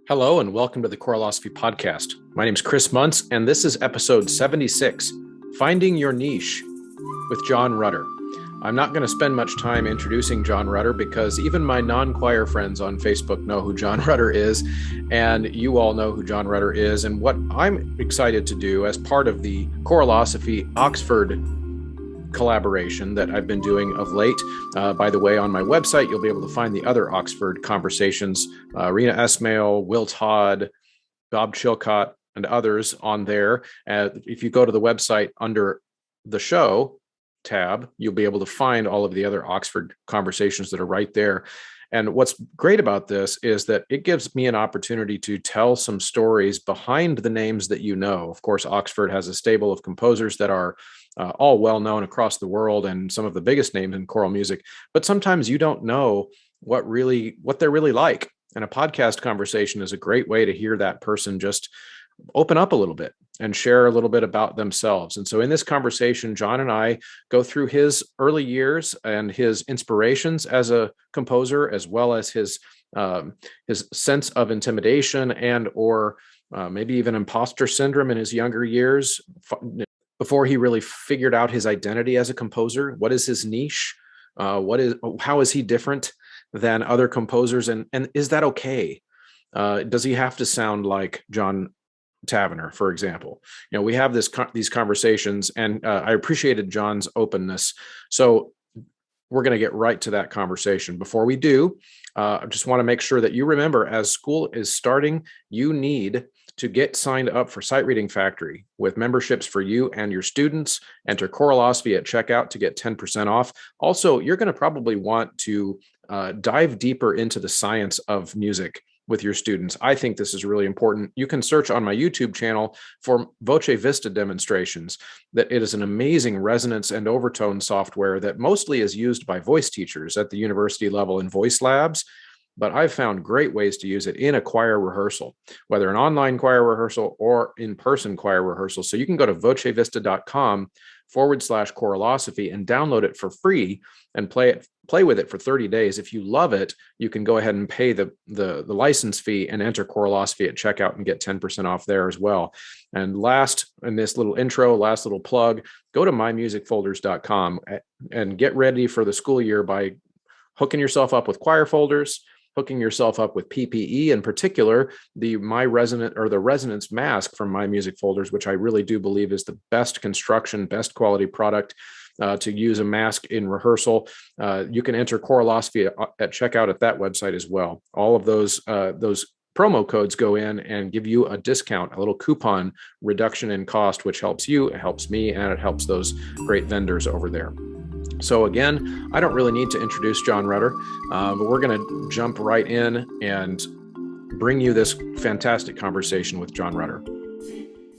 Hello and welcome to the Choralosophy podcast. My name is Chris Muntz and this is episode 76, Finding Your Niche with John Rutter. I'm not going to spend much time introducing John Rutter because even my non-choir friends on Facebook know who John Rutter is, and you all know who John Rutter is. And what I'm excited to do as part of the Choralosophy Oxford collaboration that I've been doing of late. By the way, on my website, you'll be able to find the other Oxford conversations, Rena Esmail, Will Todd, Bob Chilcott, and others on there. If you go to the website under the show tab, you'll be able to find all of the other Oxford conversations that are right there. And what's great about this is that it gives me an opportunity to tell some stories behind the names that you know. Of course, Oxford has a stable of composers that are all well known across the world and some of the biggest names in choral music. But sometimes you don't know what they're really like. And a podcast conversation is a great way to hear that person just open up a little bit and share a little bit about themselves. And so in this conversation, John and I go through his early years and his inspirations as a composer, as well as his sense of intimidation and or maybe even imposter syndrome in his younger years before he really figured out his identity as a composer. What is his niche? How is he different than other composers? And is that okay? Does he have to sound like John Tavener, for example? You know, we have these conversations, and I appreciated John's openness. So we're going to get right to that conversation. Before we do, I just want to make sure that you remember, as school is starting, you need to get signed up for Sight Reading Factory with memberships for you and your students. Enter Choralosophy at checkout to get 10% off. Also, you're going to probably want to dive deeper into the science of music with your students. I think this is really important. You can search on my YouTube channel for Voce Vista demonstrations. That it is an amazing resonance and overtone software that mostly is used by voice teachers at the university level in voice labs. But I've found great ways to use it in a choir rehearsal, whether an online choir rehearsal or in-person choir rehearsal. So you can go to vocevista.com/choralosophy and download it for free and play with it for 30 days. If you love it, you can go ahead and pay the license fee and enter Choralosophy at checkout and get 10% off there as well. And last, in this little intro, last little plug, go to mymusicfolders.com and get ready for the school year by hooking yourself up with choir folders, hooking yourself up with PPE, in particular, the resonance mask from My Music Folders, which I really do believe is the best construction, best quality product to use a mask in rehearsal. You can enter Choralosophy at checkout at that website as well. All of those promo codes go in and give you a discount, a little coupon reduction in cost, which helps you, it helps me, and it helps those great vendors over there. So again, I don't really need to introduce John Rutter, but we're going to jump right in and bring you this fantastic conversation with John Rutter.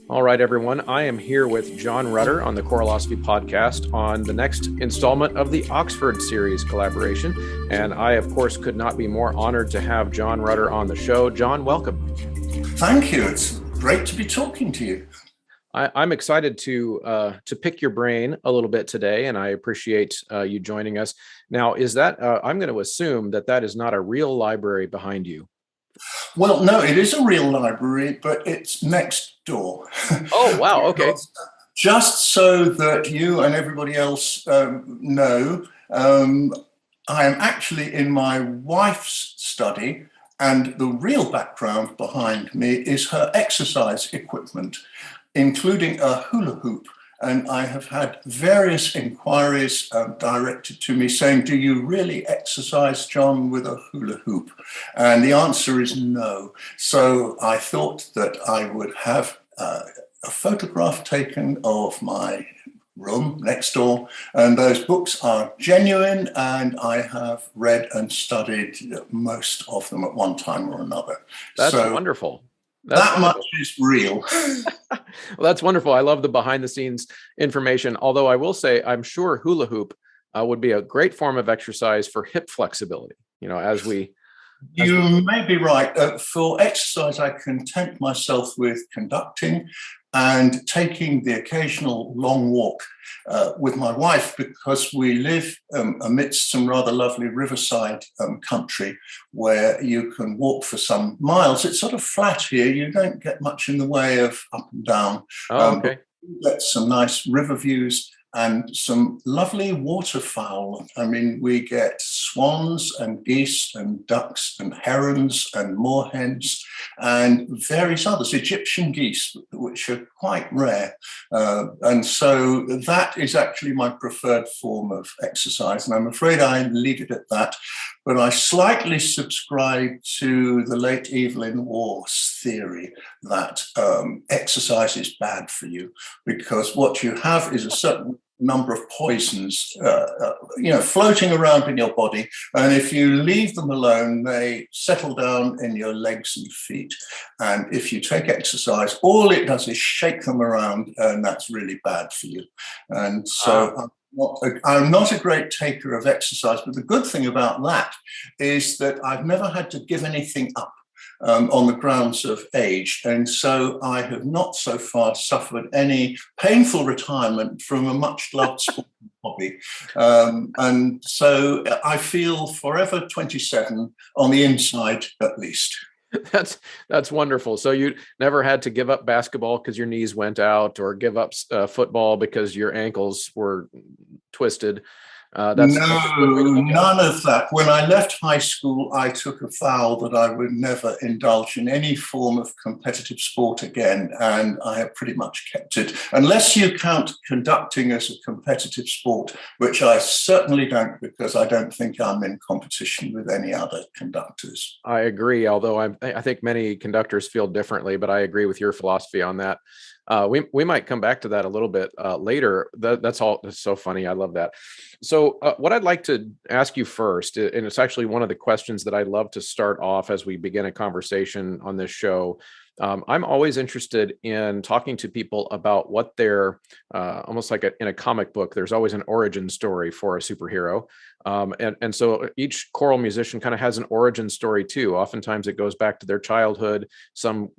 All right, everyone, I am here with John Rutter on the Choralosophy podcast on the next installment of the Oxford series collaboration. And I, of course, could not be more honored to have John Rutter on the show. John, welcome. Thank you. It's great to be talking to you. I'm excited to pick your brain a little bit today, and I appreciate you joining us. Now, is that I'm going to assume that is not a real library behind you? Well, no, it is a real library, but it's next door. Oh, wow. Okay. Just so that you and everybody else know, I am actually in my wife's study, and the real background behind me is her exercise equipment, including a hula hoop. And I have had various inquiries directed to me saying, do you really exercise, John, with a hula hoop? And the answer is no. So I thought that I would have a photograph taken of my room next door. And those books are genuine, and I have read and studied most of them at one time or another. That's wonderful. That much is real. Well, that's wonderful. I love the behind the scenes information. Although I will say, I'm sure hula hoop would be a great form of exercise for hip flexibility. You know, You may be right. For exercise, I content myself with conducting. and taking the occasional long walk with my wife, because we live amidst some rather lovely riverside country where you can walk for some miles. It's sort of flat here. You don't get much in the way of up and down. Oh, okay. But get some nice river views and some lovely waterfowl. I mean, we get swans and geese and ducks and herons and moorhens and various others, Egyptian geese, which are quite rare. And so that is actually my preferred form of exercise. And I'm afraid I leave it at that. But I slightly subscribe to the late Evelyn Waugh's theory that exercise is bad for you, because what you have is a certain number of poisons, floating around in your body. And if you leave them alone, they settle down in your legs and feet. And if you take exercise, all it does is shake them around, and that's really bad for you. And so I'm not a great taker of exercise, but the good thing about that is that I've never had to give anything up on the grounds of age. And so I have not so far suffered any painful retirement from a much loved sport hobby. And so I feel forever 27 on the inside, at least. That's wonderful. So you never had to give up basketball because your knees went out, or give up football because your ankles were twisted. That's none of that. When I left high school, I took a vow that I would never indulge in any form of competitive sport again, and I have pretty much kept it, unless you count conducting as a competitive sport, which I certainly don't, because I don't think I'm in competition with any other conductors. I agree, although I think many conductors feel differently, but I agree with your philosophy on that. We might come back to that a little bit later. That's so funny. I love that. So what I'd like to ask you first, and it's actually one of the questions that I love to start off as we begin a conversation on this show. I'm always interested in talking to people about what their, almost like in a comic book, there's always an origin story for a superhero. And so each choral musician kind of has an origin story too. Oftentimes it goes back to their childhood, some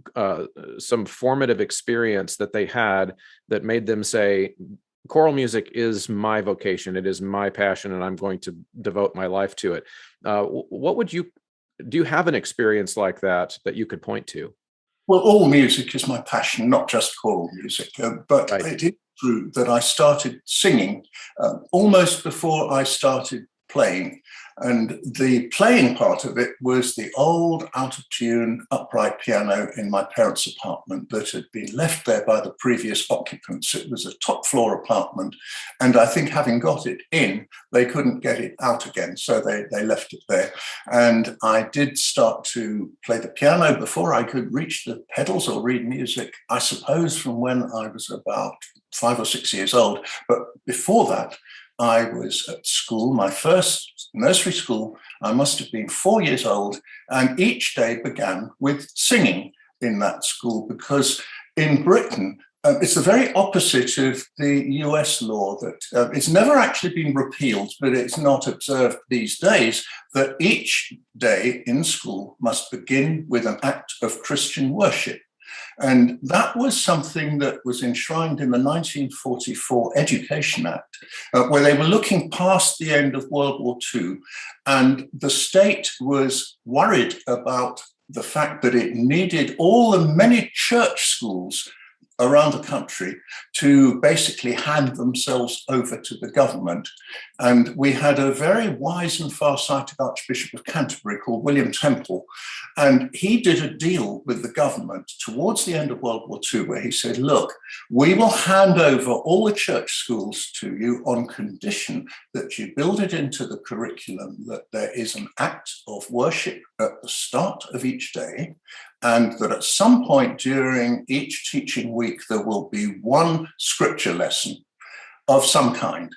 formative experience that they had that made them say, choral music is my vocation, it is my passion, and I'm going to devote my life to it. Do you have an experience like that you could point to? Well, all music is my passion, not just choral music. But Right. It is true that I started singing almost before I started playing. And the playing part of it was the old out-of-tune upright piano in my parents' apartment that had been left there by the previous occupants. It was a top-floor apartment, and I think having got it in, they couldn't get it out again, so they left it there. And I did start to play the piano before I could reach the pedals or read music, I suppose from when I was about 5 or 6 years old. But before that, I was at school, my first nursery school. I must have been 4 years old, and each day began with singing in that school, because in Britain, it's the very opposite of the US law that it's never actually been repealed, but it's not observed these days, that each day in school must begin with an act of Christian worship. And that was something that was enshrined in the 1944 Education Act, where they were looking past the end of World War II. And the state was worried about the fact that it needed all the many church schools around the country to basically hand themselves over to the government. And we had a very wise and far-sighted Archbishop of Canterbury called William Temple, and he did a deal with the government towards the end of World War II where he said, look, we will hand over all the church schools to you on condition that you build it into the curriculum, that there is an act of worship at the start of each day, and that at some point during each teaching week, there will be one scripture lesson of some kind.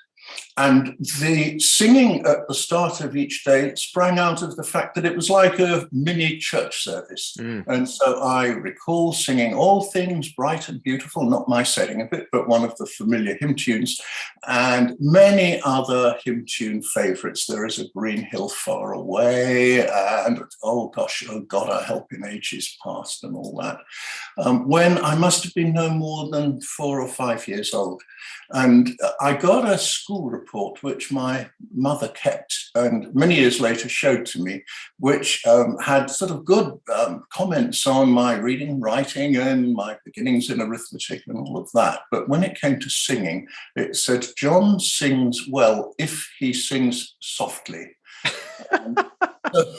And the singing at the start of each day sprang out of the fact that it was like a mini church service. And so I recall singing All Things Bright and Beautiful, not my setting of it, but one of the familiar hymn tunes, and many other hymn tune favorites. There is a Green Hill Far Away, and oh gosh, oh God, I Help in Ages Past, and all that. When I must have been no more than 4 or 5 years old. And I got a school report, which my mother kept and many years later showed to me, which had sort of good comments on my reading, writing, and my beginnings in arithmetic and all of that. But when it came to singing, it said, John sings well if he sings softly. So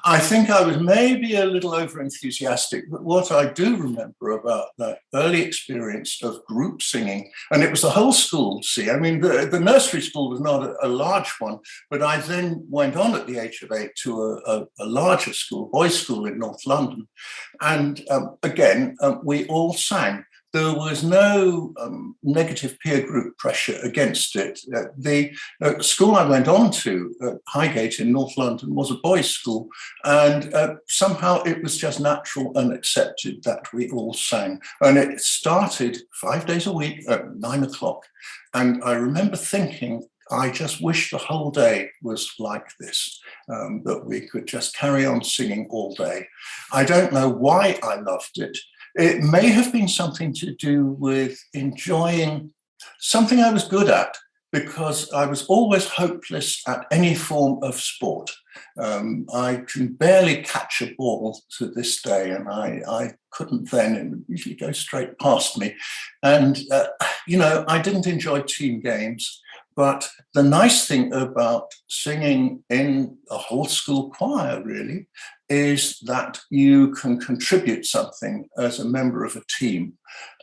I think I was maybe a little over-enthusiastic, but what I do remember about that early experience of group singing, and it was the whole school, see, I mean, the nursery school was not a large one, but I then went on at the age of 8 to a larger school, boys' school in North London. And again, we all sang. There was no negative peer group pressure against it. The school I went on to, Highgate in North London, was a boys' school, and somehow it was just natural and accepted that we all sang. And it started 5 days a week at 9 o'clock. And I remember thinking, I just wish the whole day was like this, that we could just carry on singing all day. I don't know why I loved it. It may have been something to do with enjoying something I was good at, because I was always hopeless at any form of sport. I can barely catch a ball to this day, and I couldn't then. It would usually go straight past me. And, I didn't enjoy team games. But the nice thing about singing in a whole school choir, really, is that you can contribute something as a member of a team,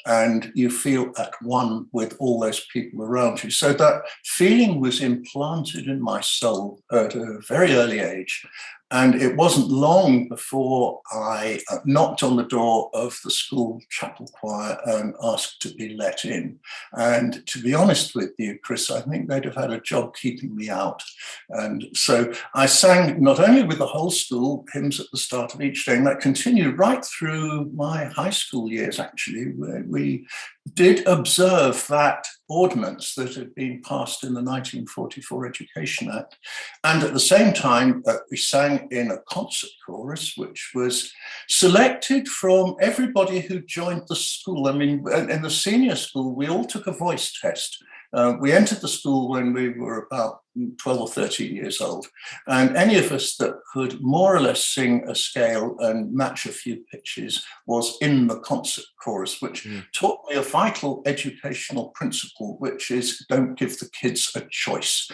and you feel at one with all those people around you. So that feeling was implanted in my soul at a very early age. And it wasn't long before I knocked on the door of the school chapel choir and asked to be let in. And to be honest with you, Chris, I think they'd have had a job keeping me out. And so I sang not only with the whole school hymns at the start of each day, and that continued right through my high school years, actually, where we did observe that ordinance that had been passed in the 1944 Education Act. And at the same time, we sang in a concert chorus, which was selected from everybody who joined the school. I mean, in the senior school, we all took a voice test. We entered the school when we were about 12 or 13 years old. And any of us that could more or less sing a scale and match a few pitches was in the concert chorus, which taught me a vital educational principle, which is don't give the kids a choice.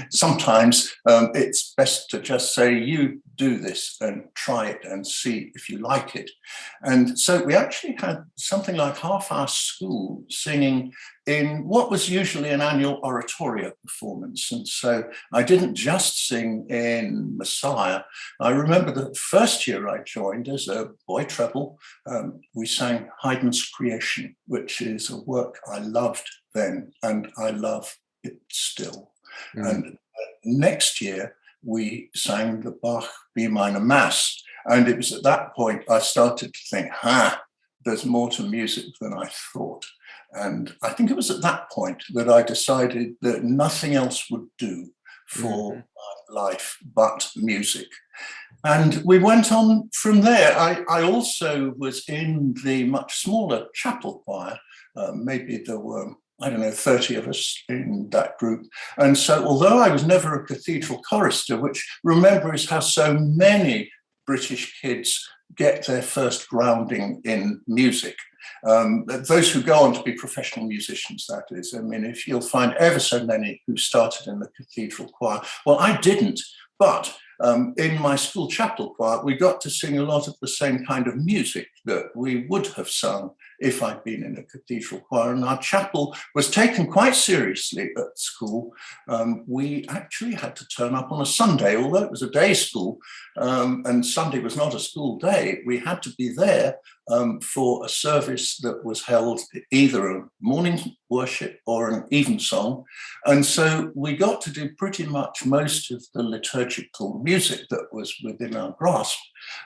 Sometimes it's best to just say, you do this and try it and see if you like it. And so we actually had something like half our school singing in what was usually an annual oratorio performance. And so I didn't just sing in Messiah. I remember the first year I joined as a boy treble, we sang Haydn's Creation, which is a work I loved then, and I love it still. And next year, we sang the Bach B minor Mass. And it was at that point I started to think, there's more to music than I thought. And I think it was at that point that I decided that nothing else would do for my life but music. And we went on from there. I also was in the much smaller chapel choir. Maybe there were, 30 of us in that group. And so although I was never a cathedral chorister, which remember is how so many British kids get their first grounding in music. Those who go on to be professional musicians, that is. I mean, if you'll find ever so many who started in the cathedral choir. Well, I didn't, but in my school chapel choir, we got to sing a lot of the same kind of music that we would have sung if I'd been in a cathedral choir. And our chapel was taken quite seriously at school. We actually had to turn up on a Sunday, although it was a day school, and Sunday was not a school day. We had to be there for a service that was held either a morning worship or an evensong. And so we got to do pretty much most of the liturgical music that was within our grasp.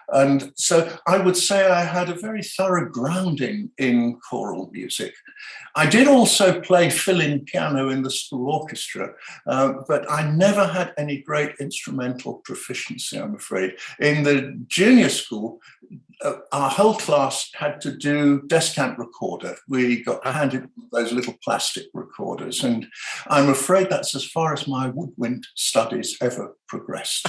And so I would say I had a very thorough grounding in choral music. I did also play fill-in piano in the school orchestra, but I never had any great instrumental proficiency, I'm afraid. In the junior school, our whole class had to do descant recorder. We got handed those little plastic recorders, and I'm afraid that's as far as my woodwind studies ever progressed.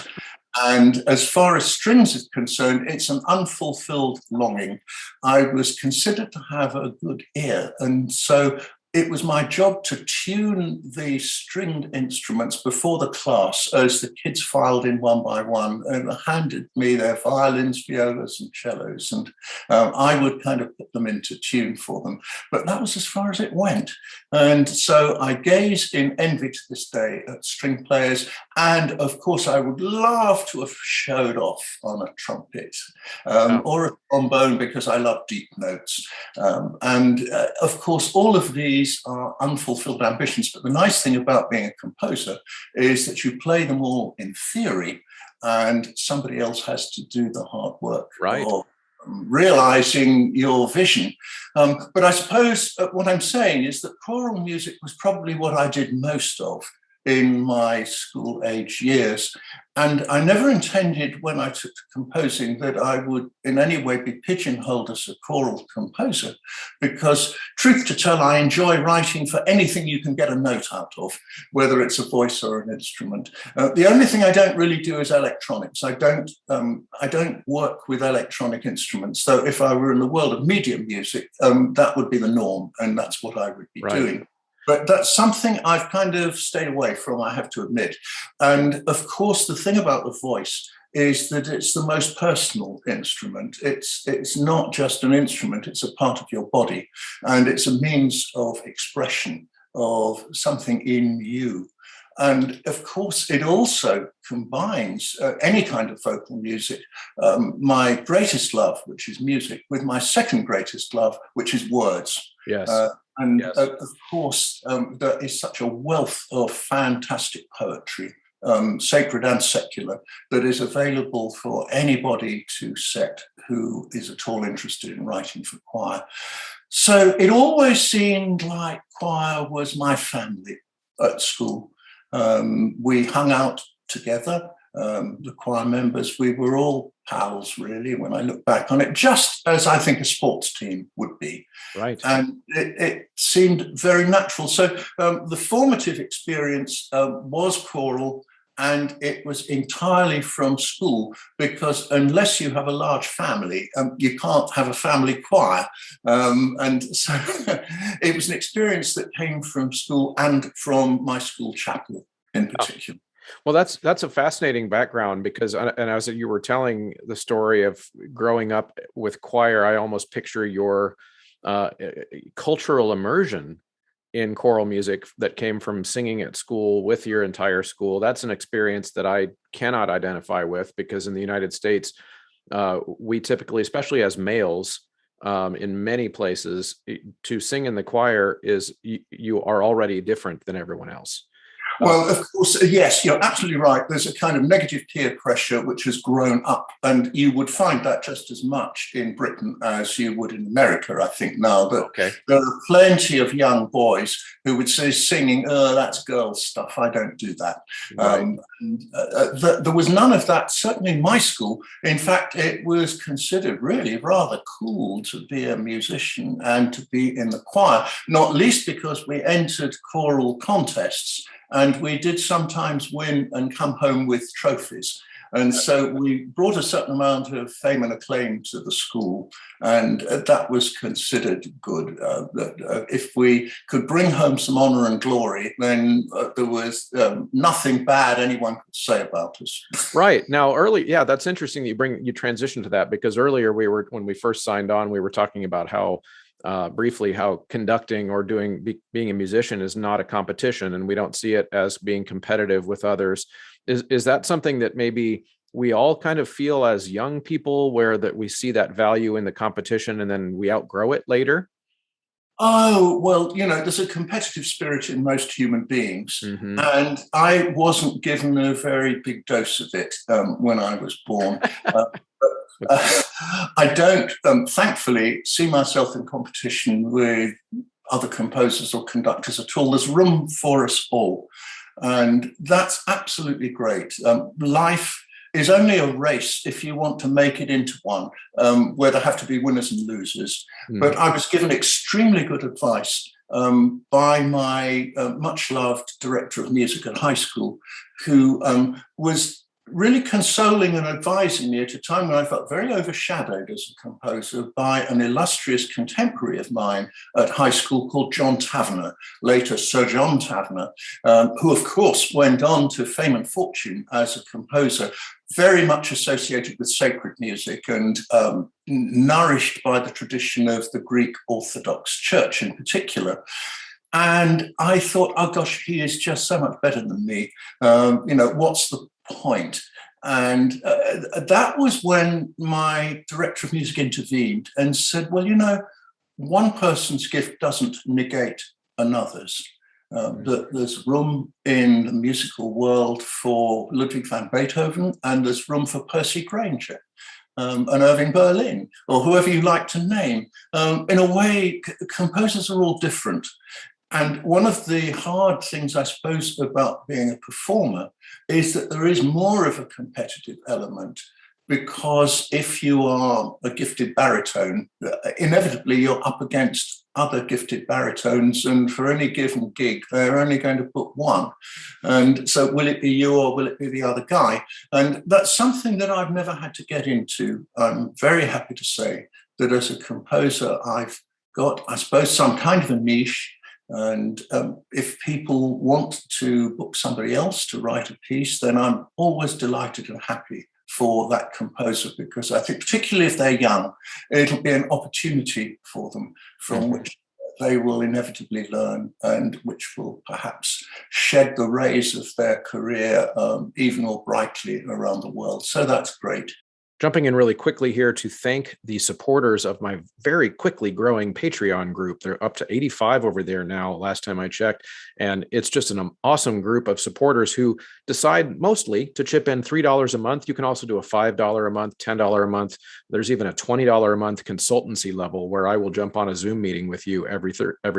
And as far as strings is concerned, it's an unfulfilled longing. I was considered to have a good ear, and so it was my job to tune the stringed instruments before the class as the kids filed in one by one and handed me their violins, violas, and cellos. And I would kind of put them into tune for them. But that was as far as it went. And so I gaze in envy to this day at string players. And of course, I would love to have showed off on a trumpet or a trombone, because I love deep notes. Of course, all of these are unfulfilled ambitions. But the nice thing about being a composer is that you play them all in theory, and somebody else has to do the hard work of realizing your vision. But I suppose what I'm saying is that choral music was probably what I did most of in my school age years. And I never intended, when I took to composing, that I would in any way be pigeonholed as a choral composer, because truth to tell, I enjoy writing for anything you can get a note out of, whether it's a voice or an instrument. The only thing I don't really do is electronics. I don't work with electronic instruments, though if I were in the world of media music, that would be the norm, and that's what I would be doing. But that's something I've kind of stayed away from, I have to admit. And of course, the thing about the voice is that it's the most personal instrument. It's not just an instrument, it's a part of your body. And it's a means of expression of something in you. And of course, it also combines any kind of vocal music, my greatest love, which is music, with my second greatest love, which is words. Yes. Of course, there is such a wealth of fantastic poetry, sacred and secular, that is available for anybody to set who is at all interested in writing for choir. So it always seemed like choir was my family at school. We hung out together, the choir members. We were all pals, really, when I look back on it, just as I think a sports team would be. Right. And it seemed very natural. So the formative experience was choral, and it was entirely from school, because unless you have a large family, you can't have a family choir. And so it was an experience that came from school and from my school chapel in particular. Well, that's a fascinating background, because, and as you were telling the story of growing up with choir, I almost picture your cultural immersion in choral music that came from singing at school with your entire school. That's an experience that I cannot identify with, because in the United States, we typically, especially as males, in many places, to sing in the choir is you are already different than everyone else. Well, of course, yes, you're absolutely right. There's a kind of negative peer pressure which has grown up, and you would find that just as much in Britain as you would in America, I think, now. That there are plenty of young boys who would say singing, oh, that's girls' stuff, I don't do that. Right. There was none of that, certainly in my school. In fact, it was considered really rather cool to be a musician and to be in the choir, not least because we entered choral contests. And we did sometimes win and come home with trophies. And so we brought a certain amount of fame and acclaim to the school, and that was considered good. That if we could bring home some honor and glory, then there was nothing bad anyone could say about us. Right. Now, that's interesting that you transition to that, because earlier when we first signed on, we were talking about how briefly how conducting or being a musician is not a competition, and we don't see it as being competitive with others. Is that something that maybe we all kind of feel as young people, where that we see that value in the competition and then we outgrow it later? Oh, well, there's a competitive spirit in most human beings. Mm-hmm. And I wasn't given a very big dose of it when I was born. I don't, thankfully, see myself in competition with other composers or conductors at all. There's room for us all. And that's absolutely great. Life is only a race if you want to make it into one, where there have to be winners and losers. Mm. But I was given extremely good advice by my much-loved director of music at high school, who was really consoling and advising me at a time when I felt very overshadowed as a composer by an illustrious contemporary of mine at high school called John Tavener, later Sir John Tavener, who of course went on to fame and fortune as a composer, very much associated with sacred music and nourished by the tradition of the Greek Orthodox Church in particular. And I thought, oh gosh, he is just so much better than me. What's the point? And that was when my director of music intervened and said, well, one person's gift doesn't negate another's. That there's room in the musical world for Ludwig van Beethoven, and there's room for Percy Grainger and Irving Berlin, or whoever you like to name. In a way, composers are all different. And one of the hard things, I suppose, about being a performer is that there is more of a competitive element, because if you are a gifted baritone, inevitably you're up against other gifted baritones, and for any given gig, they're only going to put one. And so will it be you or will it be the other guy? And that's something that I've never had to get into. I'm very happy to say that as a composer, I've got, I suppose, some kind of a niche. And if people want to book somebody else to write a piece, then I'm always delighted and happy for that composer, because I think particularly if they're young, it'll be an opportunity for them from which they will inevitably learn, and which will perhaps shed the rays of their career even more brightly around the world. So that's great. Jumping in really quickly here to thank the supporters of my very quickly growing Patreon group. They're up to 85 over there now, last time I checked. And it's just an awesome group of supporters who decide mostly to chip in $3 a month. You can also do a $5 a month, $10 a month. There's even a $20 a month consultancy level where I will jump on a Zoom meeting with you every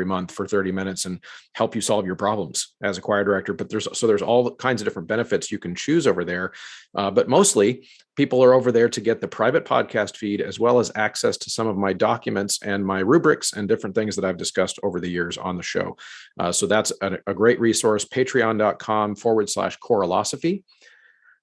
month for 30 minutes and help you solve your problems as a choir director. But there's all kinds of different benefits you can choose over there. But mostly people are over there to get the private podcast feed, as well as access to some of my documents and my rubrics and different things that I've discussed over the years on the show. So that's a great resource, patreon.com/Choralosophy.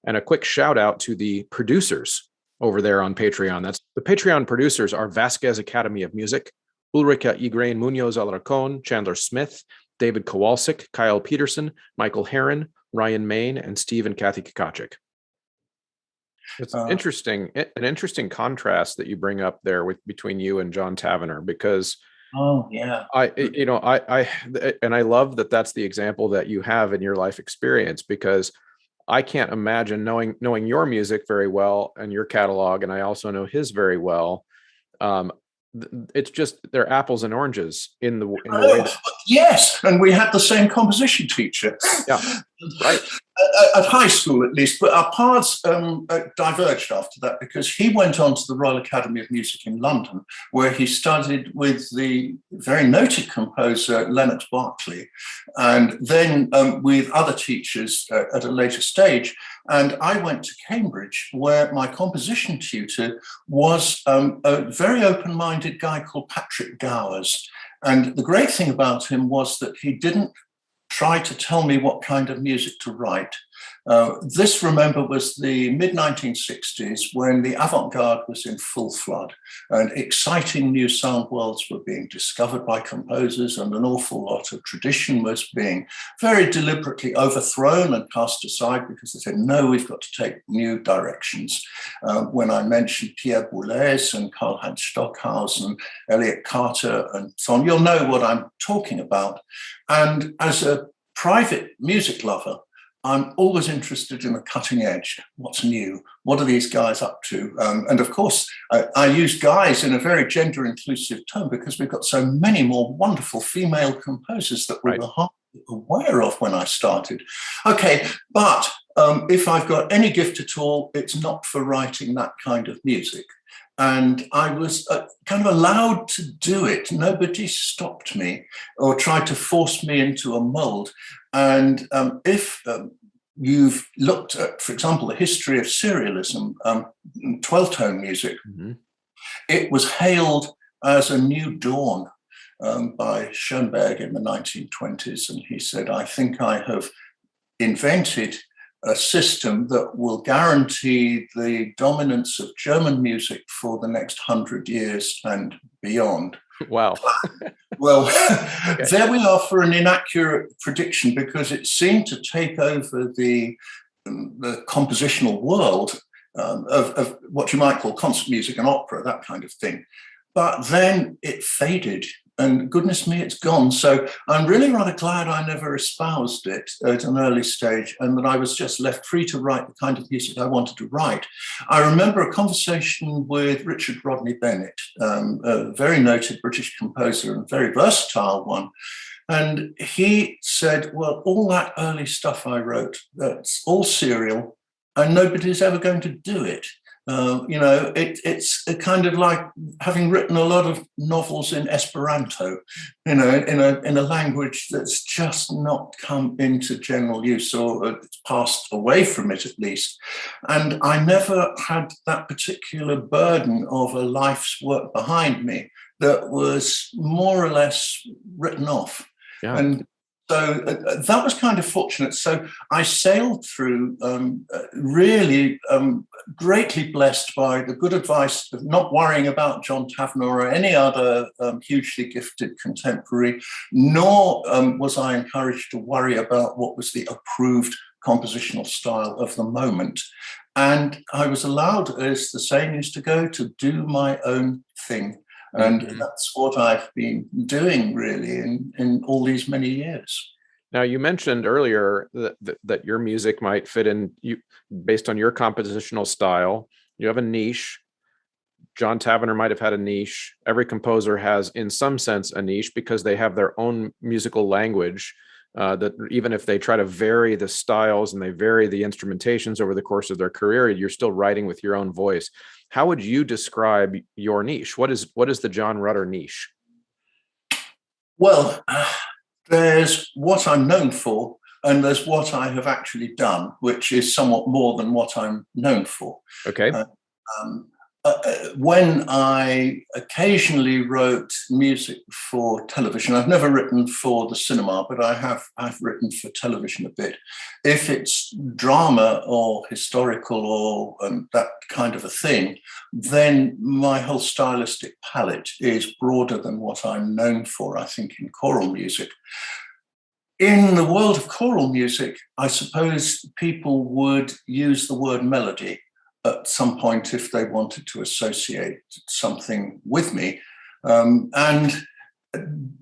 And a quick shout out to the producers over there on Patreon. That's the Patreon producers are Vasquez Academy of Music, Ulrika Igrain Munoz Alarcon, Chandler Smith, David Kowalczyk, Kyle Peterson, Michael Herron, Ryan Main, and Steve and Kathy Kikachik. It's an interesting contrast that you bring up there between you and John Tavener, because I love that that's the example that you have in your life experience, because I can't imagine knowing your music very well and your catalog, and I also know his very well. It's just they're apples and oranges in the way that... Yes, and we had the same composition teacher. Yeah, right. At high school, at least, but our paths diverged after that, because he went on to the Royal Academy of Music in London, where he studied with the very noted composer Leonard Berkeley, and then with other teachers at a later stage. And I went to Cambridge, where my composition tutor was a very open-minded guy called Patrick Gowers. And the great thing about him was that he didn't try to tell me what kind of music to write. This, remember, was the mid-1960s when the avant-garde was in full flood and exciting new sound worlds were being discovered by composers, and an awful lot of tradition was being very deliberately overthrown and cast aside because they said, no, we've got to take new directions. When I mentioned Pierre Boulez and Karl-Heinz Stockhausen, Elliot Carter and so on, you'll know what I'm talking about. And as a private music lover, I'm always interested in the cutting edge. What's new? What are these guys up to? And of course, I use guys in a very gender inclusive term because we've got so many more wonderful female composers that we were hardly aware of when I started. Okay, but if I've got any gift at all, it's not for writing that kind of music. And I was kind of allowed to do it. Nobody stopped me or tried to force me into a mold. And if you've looked at, for example, the history of serialism, 12-tone music, it was hailed as a new dawn by Schoenberg in the 1920s. And he said, I think I have invented a system that will guarantee the dominance of German music for the next 100 years and beyond. Wow. Well, there we are for an inaccurate prediction because it seemed to take over the compositional world of what you might call concert music and opera, that kind of thing. But then it faded. And goodness me, it's gone. So I'm really rather glad I never espoused it at an early stage and that I was just left free to write the kind of music I wanted to write. I remember a conversation with Richard Rodney Bennett, a very noted British composer and very versatile one. And he said, well, all that early stuff I wrote, that's all serial and nobody's ever going to do it. It's kind of like having written a lot of novels in Esperanto, in a language that's just not come into general use, or it's passed away from it at least. And I never had that particular burden of a life's work behind me that was more or less written off. Yeah. And so that was kind of fortunate. So I sailed through really greatly blessed by the good advice of not worrying about John Tavener or any other hugely gifted contemporary, nor was I encouraged to worry about what was the approved compositional style of the moment. And I was allowed, as the saying used to go, to do my own thing. And that's what I've been doing really in all these many years. Now, you mentioned earlier that your music might fit in based on your compositional style. You have a niche. John Tavener might have had a niche. Every composer has, in some sense, a niche because they have their own musical language. That even if they try to vary the styles and they vary the instrumentations over the course of their career, you're still writing with your own voice. How would you describe your niche? What is the John Rutter niche? Well, there's what I'm known for, and there's what I have actually done, which is somewhat more than what I'm known for. Okay. When I occasionally wrote music for television, I've never written for the cinema, but I've written for television a bit. If it's drama or historical or that kind of a thing, then my whole stylistic palette is broader than what I'm known for, I think, in choral music. In the world of choral music, I suppose people would use the word melody at some point if they wanted to associate something with me. And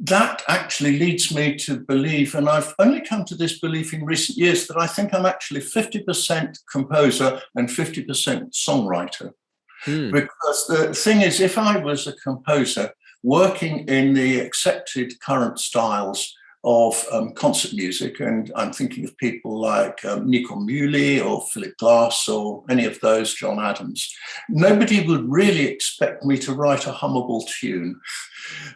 that actually leads me to believe, and I've only come to this belief in recent years, that I think I'm actually 50% composer and 50% songwriter. Because the thing is, if I was a composer working in the accepted current styles of concert music, and I'm thinking of people like Nico Muhly or Philip Glass or any of those, John Adams, nobody would really expect me to write a hummable tune.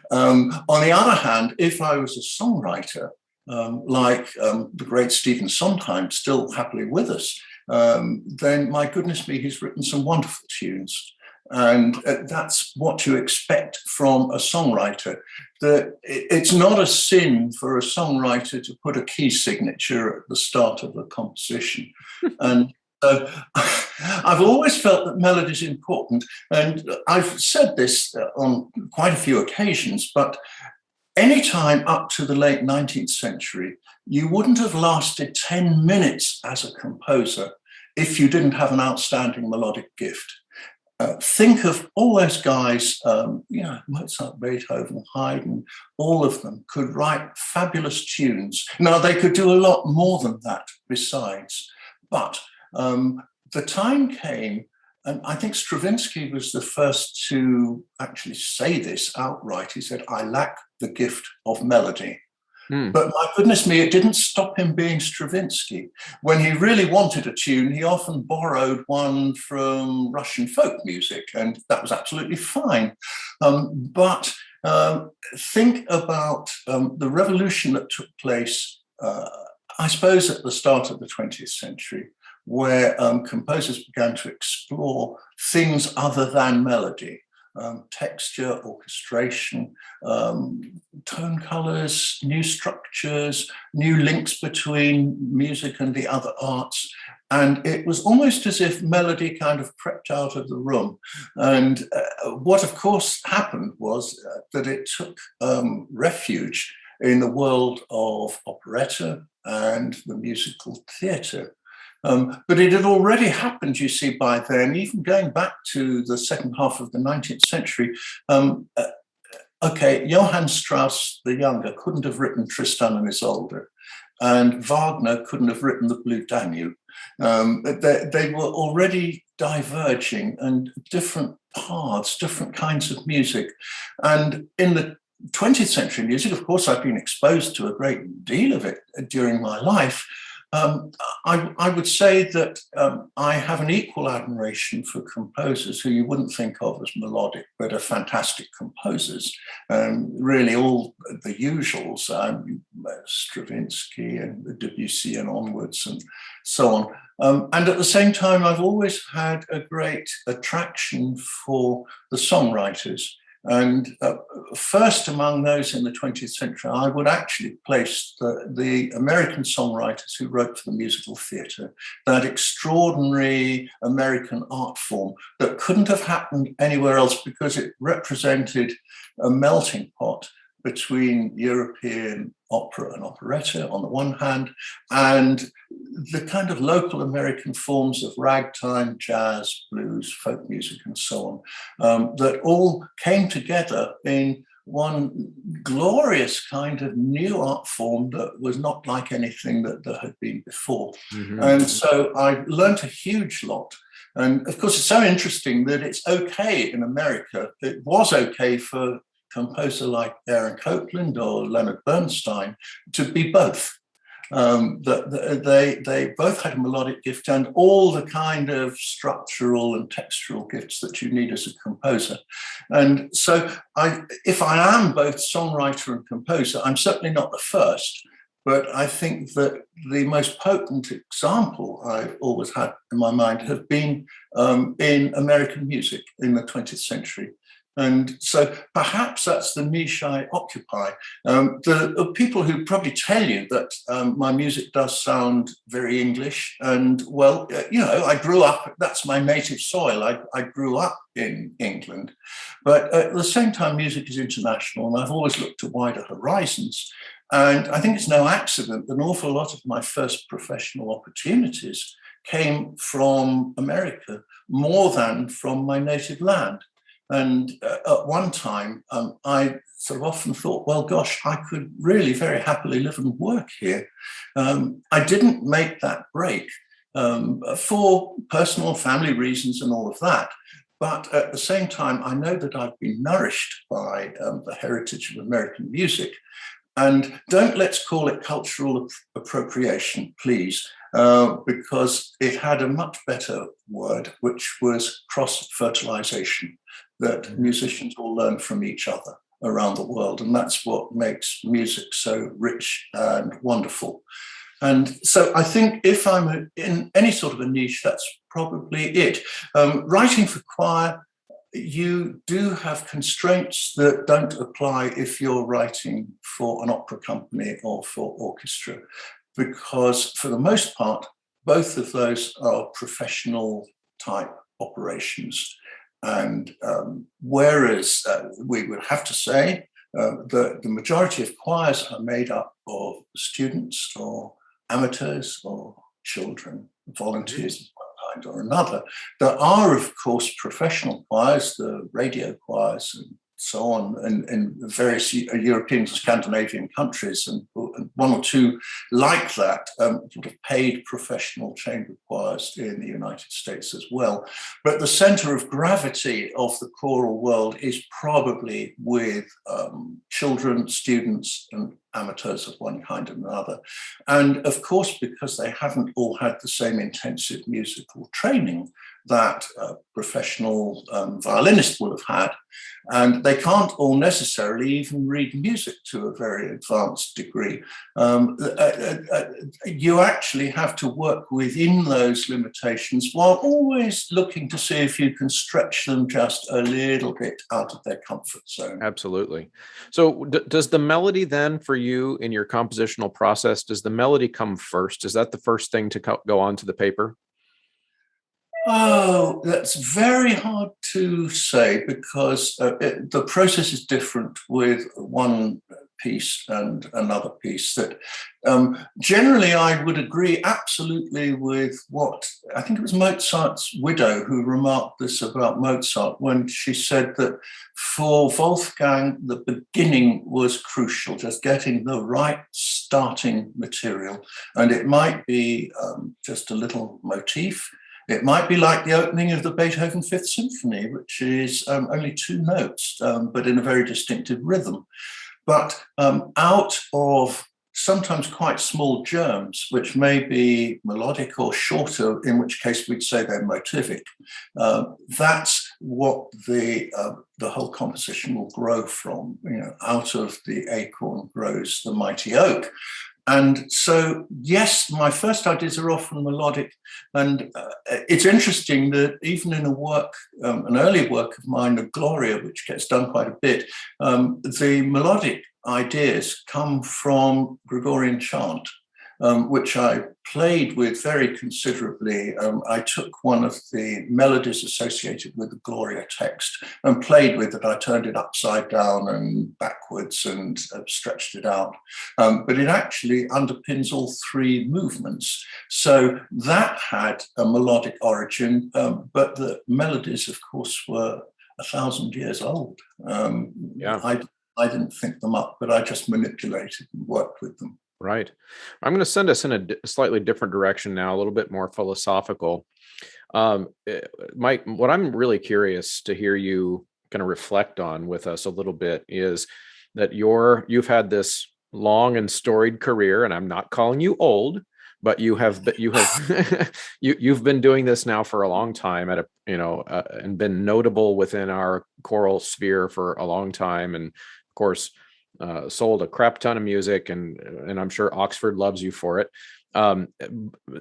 On the other hand, if I was a songwriter, like the great Stephen Sondheim, still happily with us, then my goodness me, he's written some wonderful tunes. And that's what you expect from a songwriter. That it's not a sin for a songwriter to put a key signature at the start of a composition. And so I've always felt that melody is important. And I've said this on quite a few occasions, but anytime up to the late 19th century, you wouldn't have lasted 10 minutes as a composer if you didn't have an outstanding melodic gift. Think of all those guys, Mozart, Beethoven, Haydn, all of them could write fabulous tunes. Now, they could do a lot more than that besides, but the time came, and I think Stravinsky was the first to actually say this outright. He said, "I lack the gift of melody." But my goodness me, it didn't stop him being Stravinsky. When he really wanted a tune, he often borrowed one from Russian folk music, and that was absolutely fine. But think about the revolution that took place, I suppose, at the start of the 20th century, where composers began to explore things other than melody. Texture, orchestration, tone colors, new structures, new links between music and the other arts. And it was almost as if melody kind of crept out of the room. And what, of course, happened was that it took refuge in the world of operetta and the musical theatre. But it had already happened, you see, by then, even going back to the second half of the 19th century. Johann Strauss the Younger couldn't have written Tristan and Isolde, and Wagner couldn't have written the Blue Danube. They were already diverging and different paths, different kinds of music. And in the 20th century music, of course, I've been exposed to a great deal of it during my life. I would say that I have an equal admiration for composers who you wouldn't think of as melodic, but are fantastic composers. Really all the usuals, Stravinsky and Debussy and onwards and so on. And at the same time, I've always had a great attraction for the songwriters. And first among those in the 20th century, I would actually place the American songwriters who wrote for the musical theatre, that extraordinary American art form that couldn't have happened anywhere else because it represented a melting pot between European opera and operetta on the one hand, and the kind of local American forms of ragtime, jazz, blues, folk music, and so on, that all came together in one glorious kind of new art form that was not like anything that there had been before. Mm-hmm. And so I learned a huge lot. And of course, it's so interesting that it's okay in America. It was okay for composer like Aaron Copland or Leonard Bernstein to be both. They both had a melodic gift and all the kind of structural and textural gifts that you need as a composer. And so if I am both songwriter and composer, I'm certainly not the first, but I think that the most potent example I've always had in my mind have been in American music in the 20th century. And so perhaps that's the niche I occupy. The people who probably tell you that my music does sound very English, and well, I grew up, that's my native soil. I grew up in England, but at the same time, music is international, and I've always looked to wider horizons. And I think it's no accident that an awful lot of my first professional opportunities came from America more than from my native land. And at one time, I sort of often thought, well, gosh, I could really very happily live and work here. I didn't make that break for personal family reasons and all of that. But at the same time, I know that I've been nourished by the heritage of American music. And let's call it cultural appropriation, please, because it had a much better word, which was cross-fertilization, that musicians all learn from each other around the world. And that's what makes music so rich and wonderful. And so I think if I'm in any sort of a niche, that's probably it. Writing for choir, you do have constraints that don't apply if you're writing for an opera company or for orchestra, because for the most part, both of those are professional type operations. And whereas we would have to say that the majority of choirs are made up of students or amateurs or children, volunteers of one kind or another. There are, of course, professional choirs, the radio choirs and so on, in various European and Scandinavian countries, and one or two like that, sort of paid professional chamber choirs in the United States as well. But the center of gravity of the choral world is probably with children, students, and amateurs of one kind and another. And of course, because they haven't all had the same intensive musical training that a professional violinist would have had, and they can't all necessarily even read music to a very advanced degree. You actually have to work within those limitations while always looking to see if you can stretch them just a little bit out of their comfort zone. Absolutely. So does the melody then, for you in your compositional process, does the melody come first? Is that the first thing to go onto the paper? Oh, that's very hard to say, because the process is different with one piece and another piece. That generally I would agree absolutely with what, I think it was Mozart's widow who remarked this about Mozart when she said that for Wolfgang, the beginning was crucial, just getting the right starting material. And it might be just a little motif. It might be like the opening of the Beethoven Fifth Symphony, which is only two notes, but in a very distinctive rhythm. But out of sometimes quite small germs, which may be melodic or shorter, in which case we'd say they're motivic, that's what the whole composition will grow from. You know, out of the acorn grows the mighty oak. And so, yes, my first ideas are often melodic. And it's interesting that even in a work, an early work of mine, the Gloria, which gets done quite a bit, the melodic ideas come from Gregorian chant, which I played with very considerably. I took one of the melodies associated with the Gloria text and played with it. I turned it upside down and backwards and stretched it out. But it actually underpins all three movements. So that had a melodic origin, but the melodies, of course, were 1,000 years old. I didn't think them up, but I just manipulated and worked with them. Right. I'm going to send us in a slightly different direction now, a little bit more philosophical. Mike, what I'm really curious to hear you kind of reflect on with us a little bit is that you've had this long and storied career, and I'm not calling you old, but you've been doing this now for a long time and been notable within our choral sphere for a long time, and of course. Sold a crap ton of music, and I'm sure Oxford loves you for it. And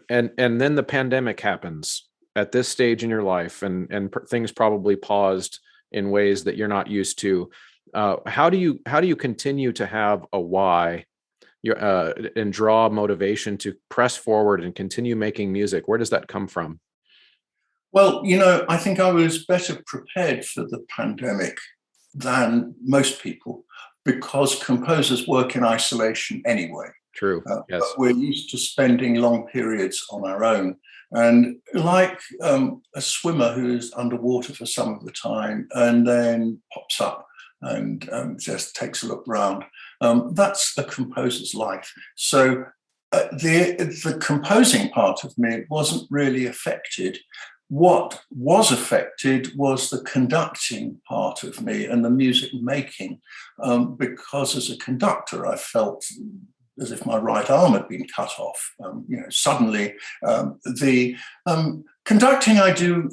then the pandemic happens at this stage in your life, and things probably paused in ways that you're not used to. How do you continue to have a why, and draw motivation to press forward and continue making music? Where does that come from? Well, I think I was better prepared for the pandemic than most people, because composers work in isolation anyway. True. Yes. But we're used to spending long periods on our own. And like a swimmer who's underwater for some of the time and then pops up and just takes a look around, that's a composer's life. So the composing part of me wasn't really affected. What was affected was the conducting part of me and the music making, because as a conductor, I felt as if my right arm had been cut off. Suddenly, the conducting I do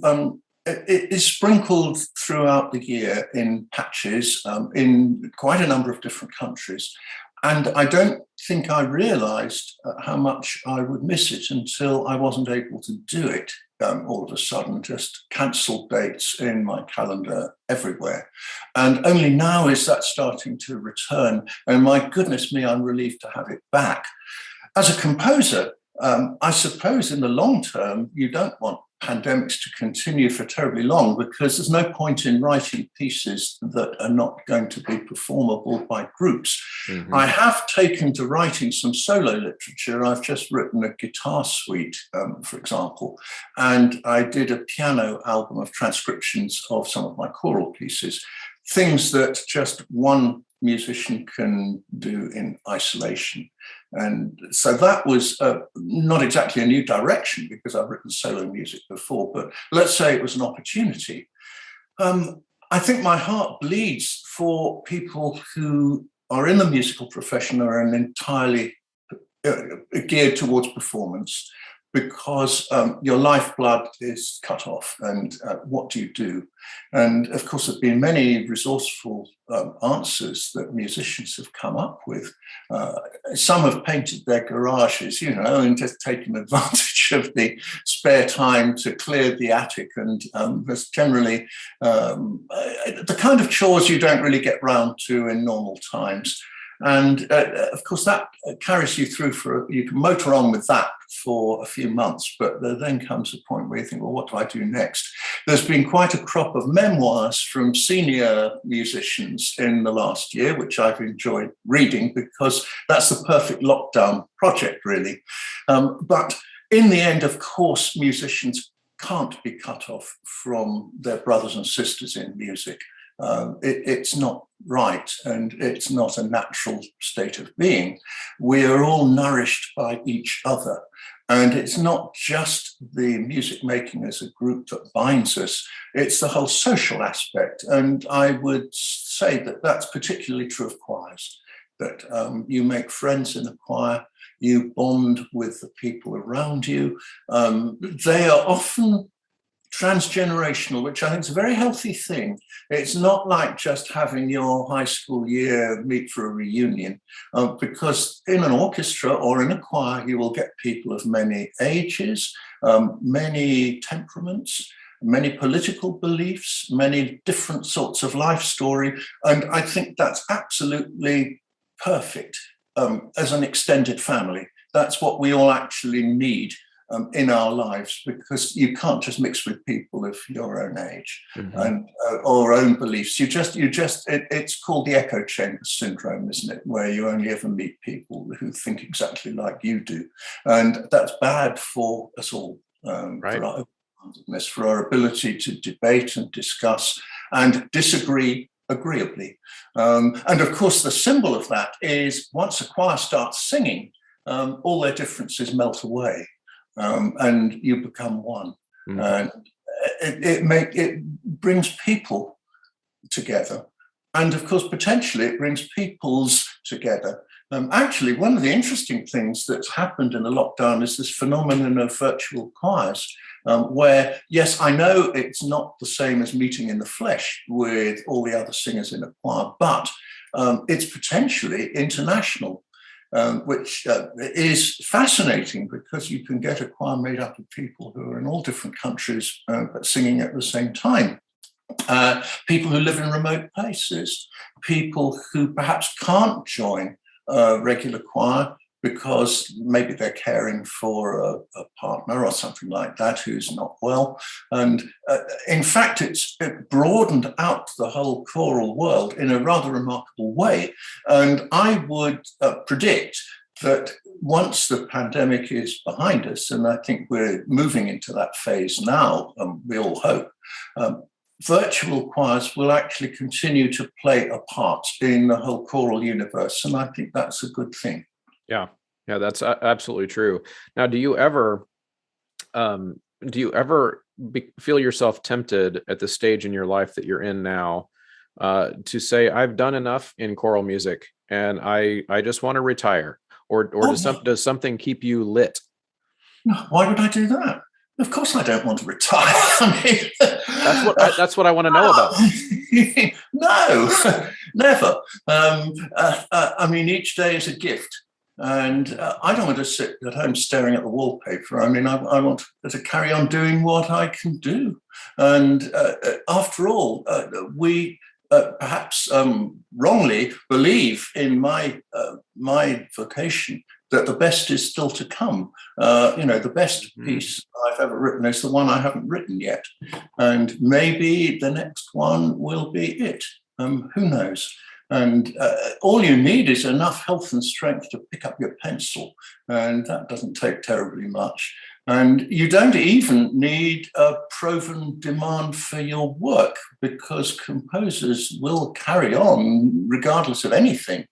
it is sprinkled throughout the year in patches in quite a number of different countries. And I don't think I realized how much I would miss it until I wasn't able to do it. All of a sudden, just cancelled dates in my calendar everywhere. And only now is that starting to return. And my goodness me, I'm relieved to have it back. As a composer, I suppose in the long term, you don't want pandemics to continue for terribly long, because there's no point in writing pieces that are not going to be performable by groups. Mm-hmm. I have taken to writing some solo literature. I've just written a guitar suite, for example, and I did a piano album of transcriptions of some of my choral pieces, things that just one musician can do in isolation. And so that was not exactly a new direction, because I've written solo music before, but let's say it was an opportunity. I think my heart bleeds for people who are in the musical profession and entirely geared towards performance, because your lifeblood is cut off, and what do you do? And of course, there have been many resourceful answers that musicians have come up with. Some have painted their garages, and just taken advantage of the spare time to clear the attic. And there's generally the kind of chores you don't really get round to in normal times. And of course, that carries you through you can motor on with that for a few months, but there then comes a point where you think, well, what do I do next? There's been quite a crop of memoirs from senior musicians in the last year, which I've enjoyed reading, because that's the perfect lockdown project, really. But in the end, of course, musicians can't be cut off from their brothers and sisters in music. It's not right, and it's not a natural state of being. We are all nourished by each other, and it's not just the music making as a group that binds us, it's the whole social aspect. And I would say that that's particularly true of choirs, that you make friends in a choir, you bond with the people around you. They are often transgenerational, which I think is a very healthy thing. It's not like just having your high school year meet for a reunion, because in an orchestra or in a choir, you will get people of many ages, many temperaments, many political beliefs, many different sorts of life story. And I think that's absolutely perfect as an extended family. That's what we all actually need in our lives, because you can't just mix with people of your own age, mm-hmm. and or own beliefs. It's called the echo chamber syndrome, isn't it? Where you only ever meet people who think exactly like you do. And that's bad for us all, right. For our open-mindedness, for our ability to debate and discuss and disagree agreeably. And of course, the symbol of that is once a choir starts singing, all their differences melt away. And you become one. Mm-hmm. And it brings people together. And of course, potentially it brings peoples together. Actually, one of the interesting things that's happened in the lockdown is this phenomenon of virtual choirs, where, yes, I know it's not the same as meeting in the flesh with all the other singers in a choir, but it's potentially international. Which is fascinating, because you can get a choir made up of people who are in all different countries, but singing at the same time. People who live in remote places, people who perhaps can't join a regular choir because maybe they're caring for a partner or something like that who's not well. And in fact, it broadened out the whole choral world in a rather remarkable way. And I would predict that once the pandemic is behind us, and I think we're moving into that phase now, we all hope, virtual choirs will actually continue to play a part in the whole choral universe. And I think that's a good thing. Yeah, that's absolutely true. Now, do you ever feel yourself tempted at the stage in your life that you're in now to say, I've done enough in choral music and I just want to retire? Or does something keep you lit? Why would I do that? Of course I don't want to retire. I mean, that's what I want to know about. No, Never. I mean, each day is a gift. And I don't want to sit at home staring at the wallpaper. I mean, I want to carry on doing what I can do. And after all, we perhaps wrongly believe in my vocation that the best is still to come. The best piece I've ever written is the one I haven't written yet. And maybe the next one will be it. Who knows? And all you need is enough health and strength to pick up your pencil. And that doesn't take terribly much. And you don't even need a proven demand for your work, because composers will carry on regardless of anything.